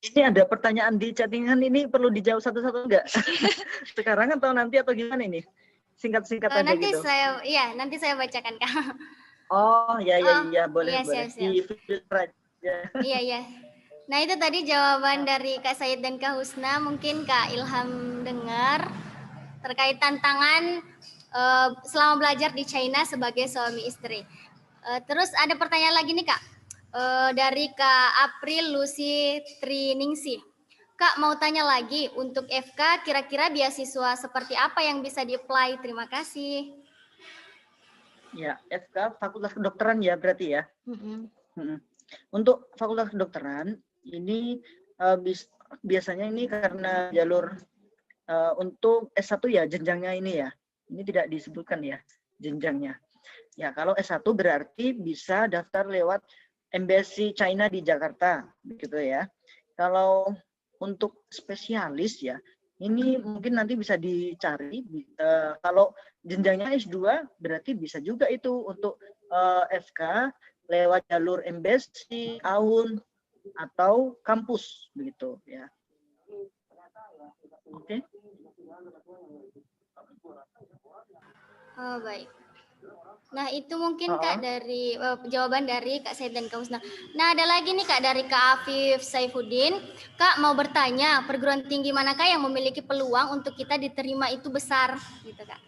Ini ada pertanyaan di chattingan, ini perlu dijawab satu-satu enggak? Sekarang atau nanti atau gimana ini? Singkat-singkat aja nanti gitu. Nanti saya bacakan, Kak. Oh, ya boleh. Siap. Di filter aja. Iya. Nah, itu tadi jawaban dari Kak Said dan Kak Husna. Mungkin Kak Ilham dengar terkait tantangan selama belajar di China sebagai suami istri. Terus ada pertanyaan lagi nih, Kak. Dari Kak April Lucy Triningsih. Kak, mau tanya lagi, untuk FK kira-kira beasiswa seperti apa yang bisa di-apply? Terima kasih. Ya, FK Fakultas Kedokteran ya berarti ya. Untuk Fakultas Kedokteran ini biasanya ini karena jalur untuk S1 ya, jenjangnya ini ya. Ini tidak disebutkan ya jenjangnya. Ya, kalau S1 berarti bisa daftar lewat Embassy China di Jakarta, begitu ya. Kalau untuk spesialis ya, ini mungkin nanti bisa dicari. Kalau jenjangnya S2 berarti bisa juga itu untuk FK lewat jalur Embassy, AUN atau kampus, begitu ya. Oke. Oh, baik. Nah, itu mungkin Kak dari jawaban dari Kak Said dan Kak Husna. Nah, ada lagi nih Kak dari Kak Afif Saifuddin. Kak mau bertanya, perguruan tinggi manakah yang memiliki peluang untuk kita diterima itu besar gitu, Kak?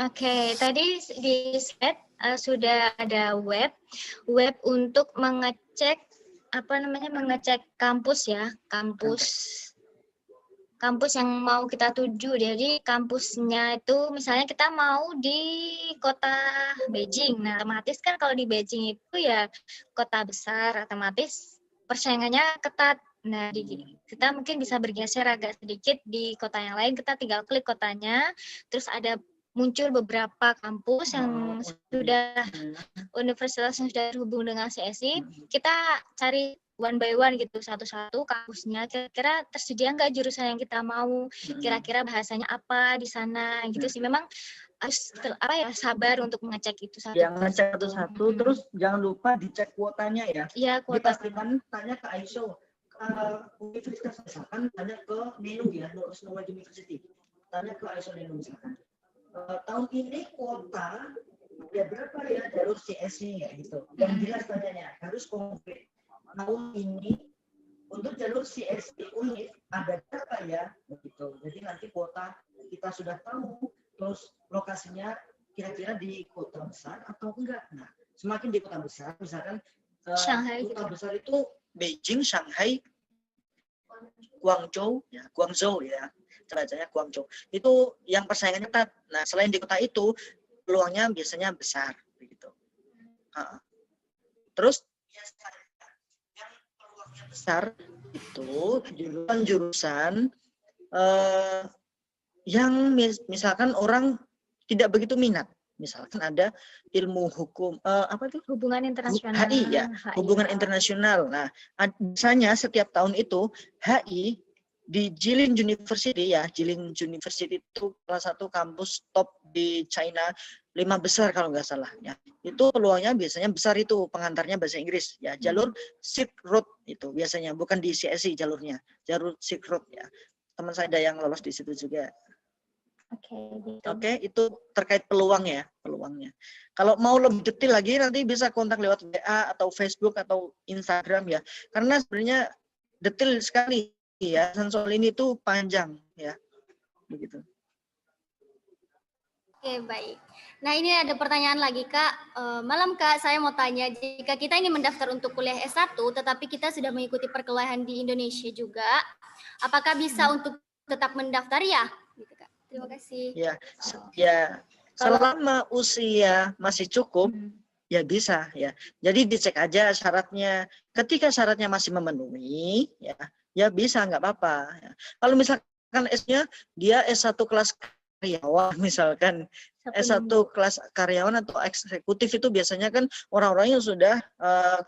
Oke, tadi di slide sudah ada web untuk mengecek mengecek kampus ya, kampus yang mau kita tuju. Jadi kampusnya itu misalnya kita mau di kota Beijing. Nah, otomatis kan kalau di Beijing itu ya kota besar, otomatis persaingannya ketat. Nah, kita mungkin bisa bergeser agak sedikit di kota yang lain, kita tinggal klik kotanya, terus ada muncul beberapa kampus yang sudah universitas yang sudah terhubung dengan CSI, kita cari one by one gitu, satu-satu kampusnya, kira-kira tersedia nggak jurusan yang kita mau, kira-kira bahasanya apa di sana, gitu sih. Memang harus sabar untuk mengecek itu satu. Yang ngecek satu-satu, terus jangan lupa dicek kuotanya ya. Iya, kuota. Dipastikan tanya ke ISO. Universitas misalkan tanya ke NENU ya, North University. Tanya ke ISO NENU misalkan. Tahun ini kuota ya berapa ya jalur CS-nya ya gitu. Yang jelas tanyanya harus konkret. Tahun ini untuk jalur CSI unit ada berapa ya begitu. Jadi nanti kuota kita sudah tahu, terus lokasinya kira-kira di kota besar atau enggak. Nah, semakin di kota besar, misalkan Shanghai kota besar itu Beijing, Shanghai, Guangzhou ya, jelajahnya Guangzhou. Itu yang persaingannya ketat. Nah, selain di kota itu, peluangnya biasanya besar begitu. Terus yang peluangnya besar itu jurusan yang misalkan orang tidak begitu minat. Misalkan ada ilmu hukum, apa itu? Hubungan internasional. HI ya, hubungan internasional. Nah, biasanya setiap tahun itu HI di Jilin University ya, Jilin University itu salah satu kampus top di China, 5 besar kalau nggak salah ya. Itu peluangnya biasanya besar itu, pengantarnya bahasa Inggris ya, jalur Silk Road itu biasanya, bukan di CSI jalurnya, jalur Silk Road ya. Teman saya ada yang lolos di situ juga. Oke, itu terkait peluang ya, peluangnya. Kalau mau lebih detail lagi nanti bisa kontak lewat WA atau Facebook atau Instagram ya. Karena sebenarnya detail sekali ya, soal ini tuh panjang ya. Begitu. Oke, baik. Nah, ini ada pertanyaan lagi, Kak. Malam, Kak, saya mau tanya, jika kita ini mendaftar untuk kuliah S1, tetapi kita sudah mengikuti perkuliahan di Indonesia juga, apakah bisa untuk tetap mendaftar ya? Gitu, Kak. Terima kasih. Ya, selama usia masih cukup, ya bisa ya. Jadi dicek aja syaratnya. Ketika syaratnya masih memenuhi, ya bisa, nggak apa-apa. Ya. Kalau misalkan S-nya dia S1 kelas karyawan, misalkan S1 kelas karyawan atau eksekutif itu biasanya kan orang-orang yang sudah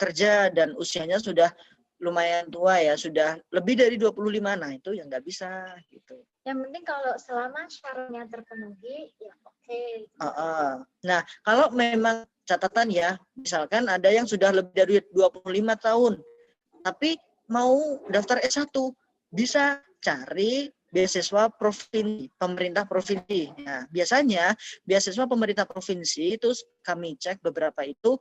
kerja dan usianya sudah lumayan tua ya, sudah lebih dari 25, nah itu yang nggak bisa gitu. Yang penting kalau selama syaratnya terpenuhi, ya oke. Nah, kalau memang catatan ya, misalkan ada yang sudah lebih dari 25 tahun, tapi mau daftar S1, bisa cari beasiswa provinsi, pemerintah provinsi. Nah, biasanya beasiswa pemerintah provinsi itu kami cek beberapa itu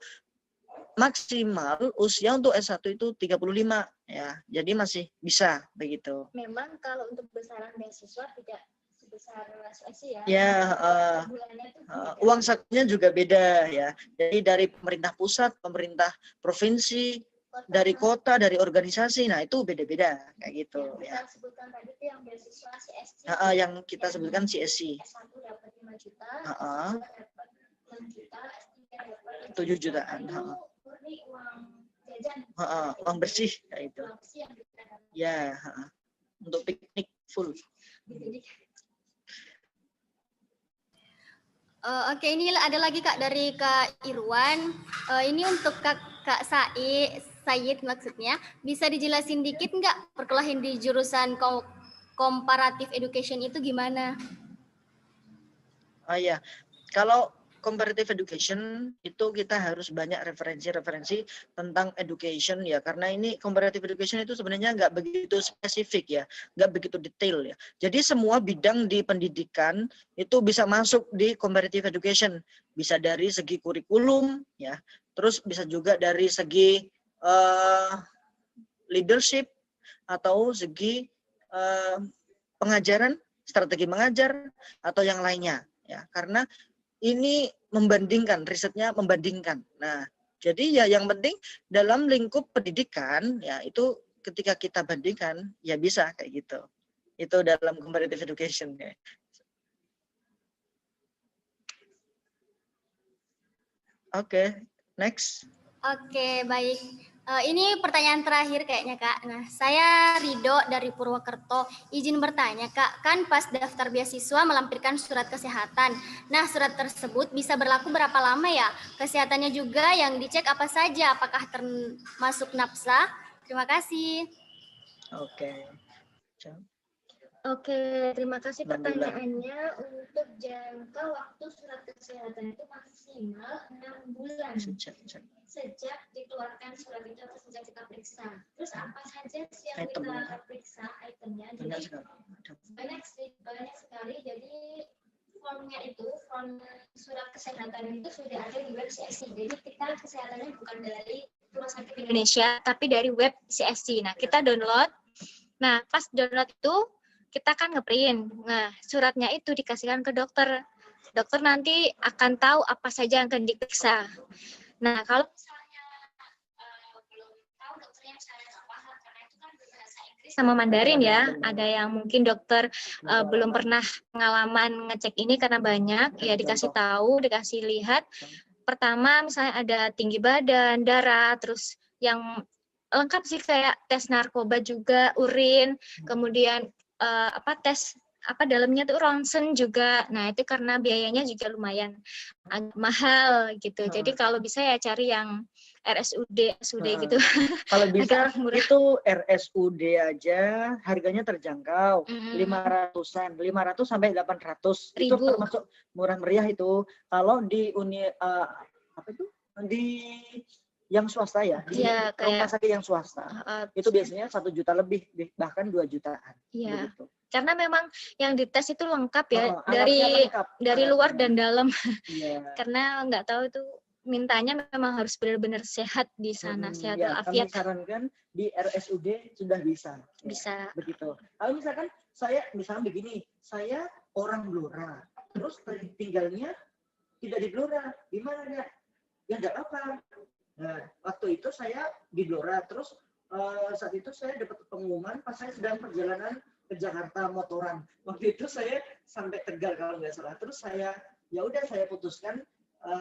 maksimal usia untuk S1 itu 35 ya. Jadi masih bisa begitu. Memang kalau untuk besaran beasiswa tidak sebesar SSI ya. Ya, uang sakunya juga beda ya. Jadi dari pemerintah pusat, pemerintah provinsi, dari kota, dari organisasi, nah itu beda-beda kayak gitu ya. Yang kita sebutkan tadi itu yang beasiswa CSC. Yang kita sebutkan CSC. S1 dapat 5 juta, S2 dapat 6 juta, S3 dapat 7 jutaan. Murni uang jajan. Uang bersih kayak itu. Uang bersih yang kita dapat. Ya, untuk piknik full. Oke, ini ada lagi Kak dari Kak Irwan. Ini untuk Kak Said maksudnya. Bisa dijelasin dikit nggak perkuliahan di jurusan comparative education itu gimana? Ya, kalau comparative education itu kita harus banyak referensi-referensi tentang education ya, karena ini comparative education itu sebenarnya nggak begitu spesifik ya, nggak begitu detail ya. Jadi semua bidang di pendidikan itu bisa masuk di comparative education, bisa dari segi kurikulum ya, terus bisa juga dari segi leadership atau segi pengajaran, strategi mengajar atau yang lainnya ya, karena ini membandingkan, risetnya membandingkan. Nah, jadi ya yang penting dalam lingkup pendidikan ya itu ketika kita bandingkan ya bisa kayak gitu. Itu dalam comparative education ya. Oke, next. Oke, baik. Ini pertanyaan terakhir kayaknya Kak. Nah, saya Rido dari Purwokerto. Izin bertanya Kak, kan pas daftar beasiswa melampirkan surat kesehatan. Nah, surat tersebut bisa berlaku berapa lama ya? Kesehatannya juga yang dicek apa saja? Apakah termasuk nafsa? Terima kasih. Oke. Oke, terima kasih 6 bulan. pertanyaannya. Untuk jangka waktu surat kesehatan itu maksimal 6 bulan sejak dikeluarkan surat itu atau sejak kita periksa. Terus apa saja sih yang kita periksa itemnya? Jadi banyak sekali. Jadi formnya itu, form surat kesehatan itu sudah ada di web CSC. Jadi kita kesehatannya bukan dari Rumah Sakit Indonesia, tapi dari web CSC. Nah, kita download. Nah, pas download itu kita kan ngeprint. Nah, suratnya itu dikasihkan ke dokter. Dokter nanti akan tahu apa saja yang akan diperiksa. Nah, kalau misalnya belum tahu dokternya misalnya nggak paham, karena itu kan berbahasa Inggris sama Mandarin ya. Ada yang mungkin dokter belum pernah pengalaman ngecek ini karena banyak, ya dikasih tahu, dikasih lihat. Pertama misalnya ada tinggi badan, darah, terus yang lengkap sih kayak tes narkoba juga, urin, kemudian tes dalamnya tuh ronsen juga. Nah, itu karena biayanya juga lumayan agak mahal gitu. Jadi kalau bisa ya cari yang RSUD, SUD gitu. Kalau bisa Agak murah. itu RSUD aja harganya terjangkau, 500-an, 500 sampai 800. Itu termasuk murah meriah itu. Kalau di di yang swasta ya, di rumah sakit yang swasta, itu biasanya 1 juta lebih, bahkan 2 jutaan. Iya. Begitu. Karena memang yang dites itu lengkap ya, lengkap, dari luar dan dalam. Iya. Karena nggak tahu itu mintanya memang harus benar-benar sehat di sana, sehat walafiat. Kami sarankan di RSUD sudah bisa. Bisa. Begitu. Kalau misalkan misalnya begini, saya orang Blora, terus tinggalnya tidak di Blora, gimana ya? Ya nggak apa. Nah, waktu itu saya di Blora, terus saat itu saya dapat pengumuman pas saya sedang perjalanan ke Jakarta motoran. Waktu itu saya sampai Tegal kalau nggak salah. Terus saya putuskan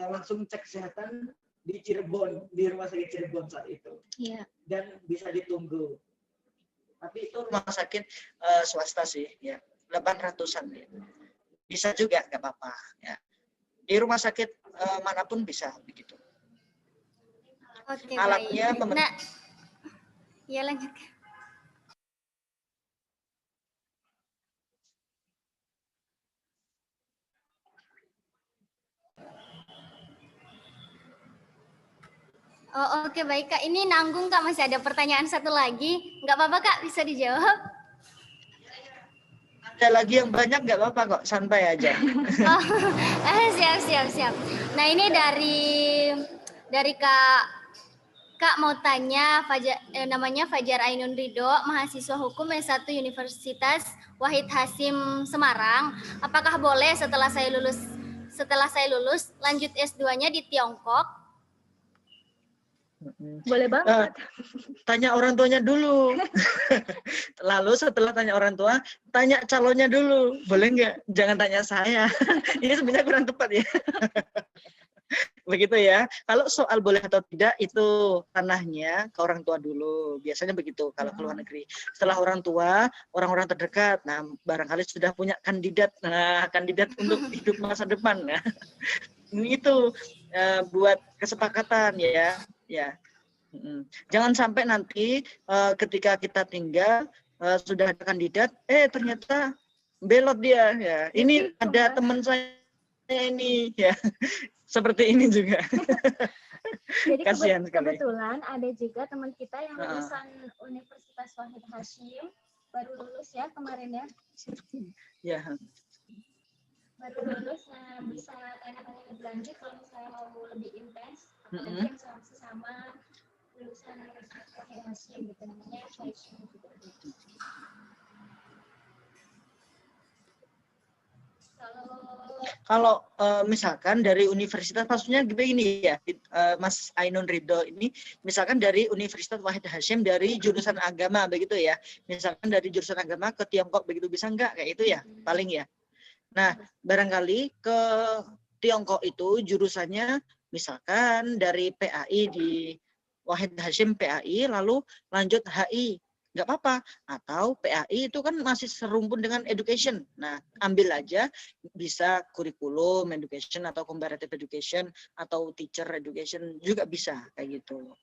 langsung cek kesehatan di Cirebon, di rumah sakit Cirebon saat itu. Iya. Dan bisa ditunggu. Tapi itu rumah sakit swasta sih, ya 800-an. Ya. Bisa juga, nggak apa-apa. Ya. Di rumah sakit manapun bisa begitu. Oke, alatnya baik. Nah, ya lanjut. Oh, oke, baik Kak. Ini nanggung Kak, masih ada pertanyaan satu lagi. Nggak apa-apa Kak, bisa dijawab. Ada lagi yang banyak nggak apa-apa kok, santai aja. Siap. Nah, ini dari Kak mau tanya, namanya Fajar Ainun Ridho, mahasiswa hukum S1 Universitas Wahid Hasim Semarang. Apakah boleh setelah saya lulus lanjut S2-nya di Tiongkok? Boleh banget. Tanya orang tuanya dulu. Lalu setelah tanya orang tua, tanya calonnya dulu. Boleh nggak? Jangan tanya saya. Ini sebenarnya kurang tepat ya. Begitu ya. Kalau soal boleh atau tidak itu tanahnya ke orang tua dulu. Biasanya begitu kalau ke luar negeri. Setelah orang tua, orang-orang terdekat, nah barangkali sudah punya kandidat. Nah, kandidat untuk hidup masa depan. Nah, itu buat kesepakatan ya. Jangan sampai nanti ketika kita tinggal sudah ada kandidat, ternyata belot dia ya. Ini ada teman saya ini ya. Seperti ini juga. Jadi kebetulan ada juga teman kita yang lulusan Universitas Wahid Hasim, baru lulus ya kemarin ya. Ya. Baru lulus, nah bisa tanya-tanya lebih lanjut kalau misalnya mau lebih intens, apalagi yang sama lulusan Universitas Wahid Hasim gitu, namanya Hasim gitu. Kalau misalkan dari universitas, maksudnya begini ya, Mas Ainun Ridho ini, misalkan dari Universitas Wahid Hasim dari jurusan agama begitu ya, misalkan dari jurusan agama ke Tiongkok begitu, bisa nggak kayak itu ya, paling ya. Nah, barangkali ke Tiongkok itu jurusannya misalkan dari PAI di Wahid Hasyim PAI lalu lanjut HI, nggak apa-apa. Atau PAI itu kan masih serumpun dengan education. Nah, ambil aja, bisa kurikulum education atau comparative education atau teacher education juga bisa kayak gitu.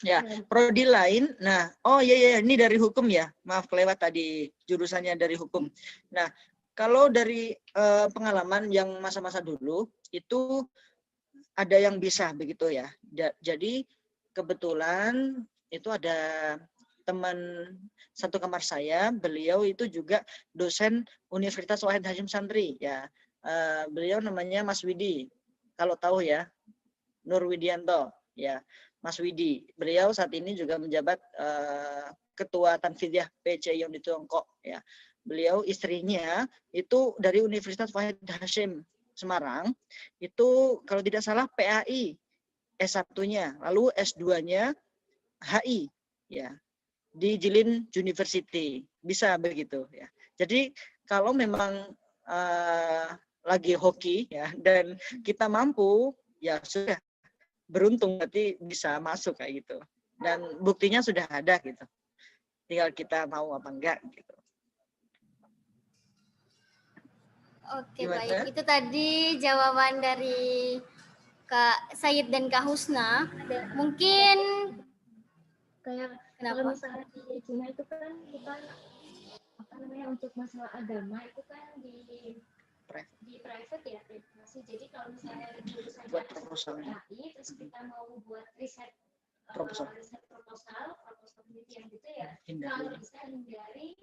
Ya, prodi lain. Nah, oh iya ini dari hukum ya. Maaf kelewat tadi jurusannya dari hukum. Nah, kalau dari pengalaman yang masa-masa dulu itu ada yang bisa begitu ya. Jadi kebetulan itu ada teman satu kamar saya, beliau itu juga dosen Universitas Wahid Hasyim Santri ya. Beliau namanya Mas Widi. Kalau tahu ya, Nur Widianto ya. Mas Widi, beliau saat ini juga menjabat Ketua Tanfidiyah PC yang di Tiongkok ya. Beliau istrinya itu dari Universitas Wahid Hasyim Semarang, itu kalau tidak salah PAI S1-nya, lalu S2-nya HI ya di Jilin University, bisa begitu ya. Jadi kalau memang lagi hoki ya dan kita mampu ya sudah beruntung berarti bisa masuk kayak gitu, dan buktinya sudah ada gitu, tinggal kita mau apa enggak gitu. Oke, baik, itu tadi jawaban dari Kak Said dan Kak Husna. Mungkin Kayak kalau misalnya di Cina itu kan kita apa namanya untuk masalah agama itu kan di private ya, privasi. Jadi kalau misalnya jurusan buat proposalnya, terus kita mau buat riset proposal penelitian gitu ya, hindari kalau bisa hindari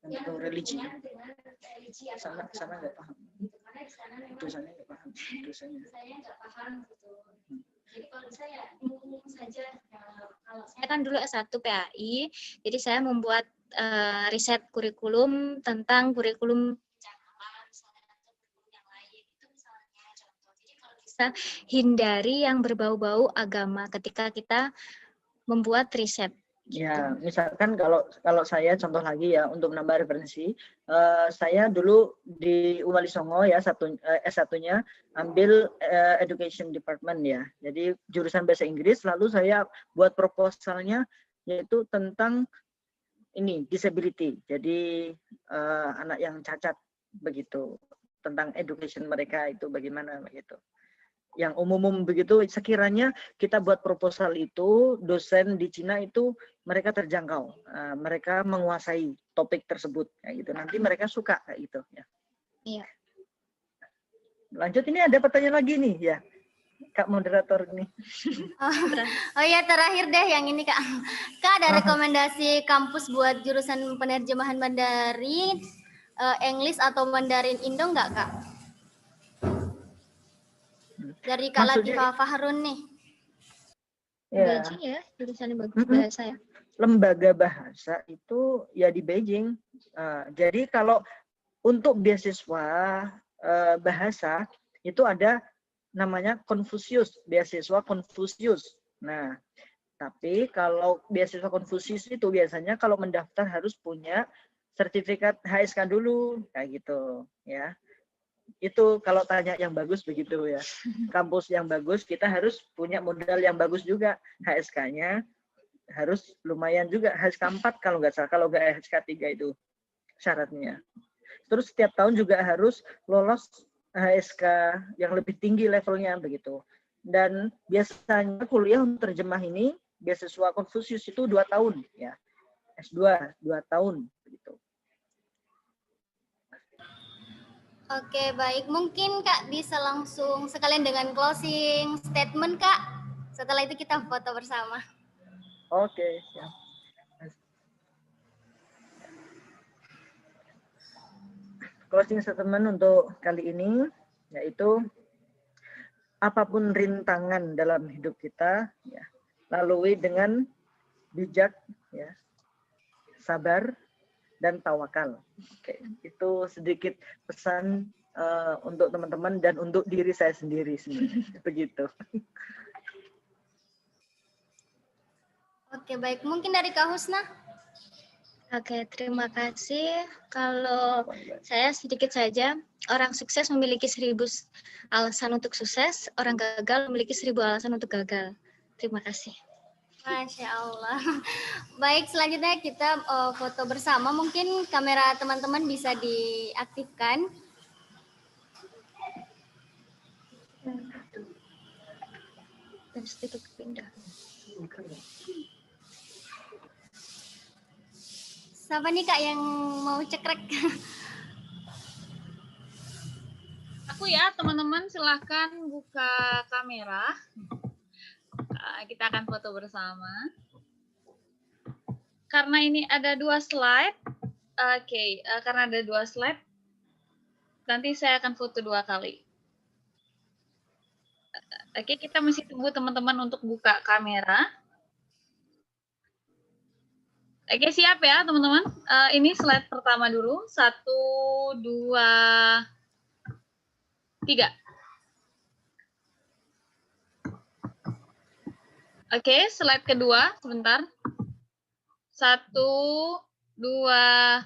yang religi dengan religi atau sana nggak paham gitu, karena di sana memang dosanya nggak paham, saya nggak paham gitu. Jadi kalau saya umum saja, kalau Saya kan dulu S1 PAI, jadi saya membuat riset kurikulum tentang kurikulum hindari yang berbau-bau agama ketika kita membuat riset. Ya, misalkan kalau saya contoh lagi ya untuk menambah referensi, saya dulu di Wali Songo ya S1-nya ambil Education Department ya. Jadi jurusan bahasa Inggris, lalu saya buat proposalnya yaitu tentang ini disability. Jadi anak yang cacat begitu, tentang education mereka itu bagaimana begitu. Yang umum begitu, sekiranya kita buat proposal itu, dosen di Cina itu mereka terjangkau, mereka menguasai topik tersebut, kayak gitu. Nanti mereka suka kayak gitu ya. Iya. Lanjut, ini ada pertanyaan lagi nih ya, Kak moderator nih. Oh ya, terakhir deh yang ini Kak. Kak, ada rekomendasi kampus buat jurusan penerjemahan Mandarin, English atau Mandarin Indo nggak Kak? Dari Kak Latifah Fahrun nih. Ya. Beijing ya, jurusan bahasa ya. Lembaga bahasa itu ya di Beijing. Jadi kalau untuk beasiswa bahasa itu ada namanya Confucius, beasiswa Confucius. Nah, tapi kalau beasiswa Confucius itu biasanya kalau mendaftar harus punya sertifikat HSK dulu, kayak gitu ya. Itu kalau tanya yang bagus begitu ya. Kampus yang bagus kita harus punya modal yang bagus juga. HSK-nya harus lumayan juga, HSK 4 kalau nggak salah, kalau nggak HSK 3 itu syaratnya. Terus setiap tahun juga harus lolos HSK yang lebih tinggi levelnya begitu. Dan biasanya kuliah untuk terjemah ini beasiswa Confucius itu 2 tahun ya. S2 2 tahun begitu. Oke, baik. Mungkin Kak bisa langsung sekalian dengan closing statement Kak. Setelah itu kita foto bersama. Oke, siap. Closing statement untuk kali ini yaitu apapun rintangan dalam hidup kita ya, lalui dengan bijak ya, sabar dan tawakal. Oke, itu sedikit pesan untuk teman-teman dan untuk diri saya sendiri begitu. Oke, baik. Mungkin dari Kak Husna. Oke, terima kasih. Kalau saya sedikit saja, orang sukses memiliki 1000 alasan untuk sukses, orang gagal memiliki 1000 alasan untuk gagal. Terima kasih. Masya Allah. Baik, selanjutnya kita foto bersama. Mungkin kamera teman-teman bisa diaktifkan. Dan sedikit pindah. Siapa nih Kak yang mau cekrek? Aku ya, teman-teman silahkan buka kamera. Kita akan foto bersama. Karena ini ada 2 slide, karena ada 2 slide, nanti saya akan foto 2 kali. Oke, kita mesti tunggu teman-teman untuk buka kamera. Oke, siap ya teman-teman. Ini slide pertama dulu. 1, 2, 3. Oke, slide kedua, sebentar. 1, 2,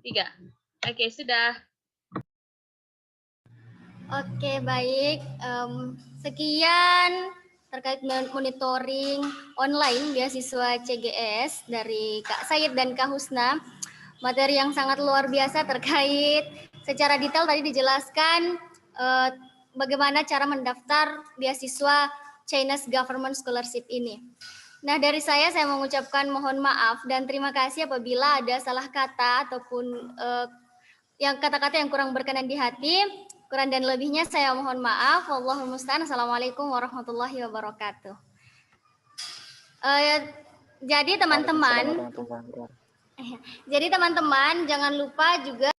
3. Oke, sudah. Oke, baik. Sekian terkait monitoring online beasiswa CGS dari Kak Said dan Kak Husna. Materi yang sangat luar biasa terkait secara detail tadi dijelaskan bagaimana cara mendaftar beasiswa Chinese Government Scholarship ini. Nah, dari saya mengucapkan mohon maaf dan terima kasih apabila ada salah kata ataupun yang kata-kata yang kurang berkenan di hati. Kurang dan lebihnya saya mohon maaf. Wallahul musta'an. Assalamualaikum warahmatullahi wabarakatuh. Jadi teman-teman jangan lupa juga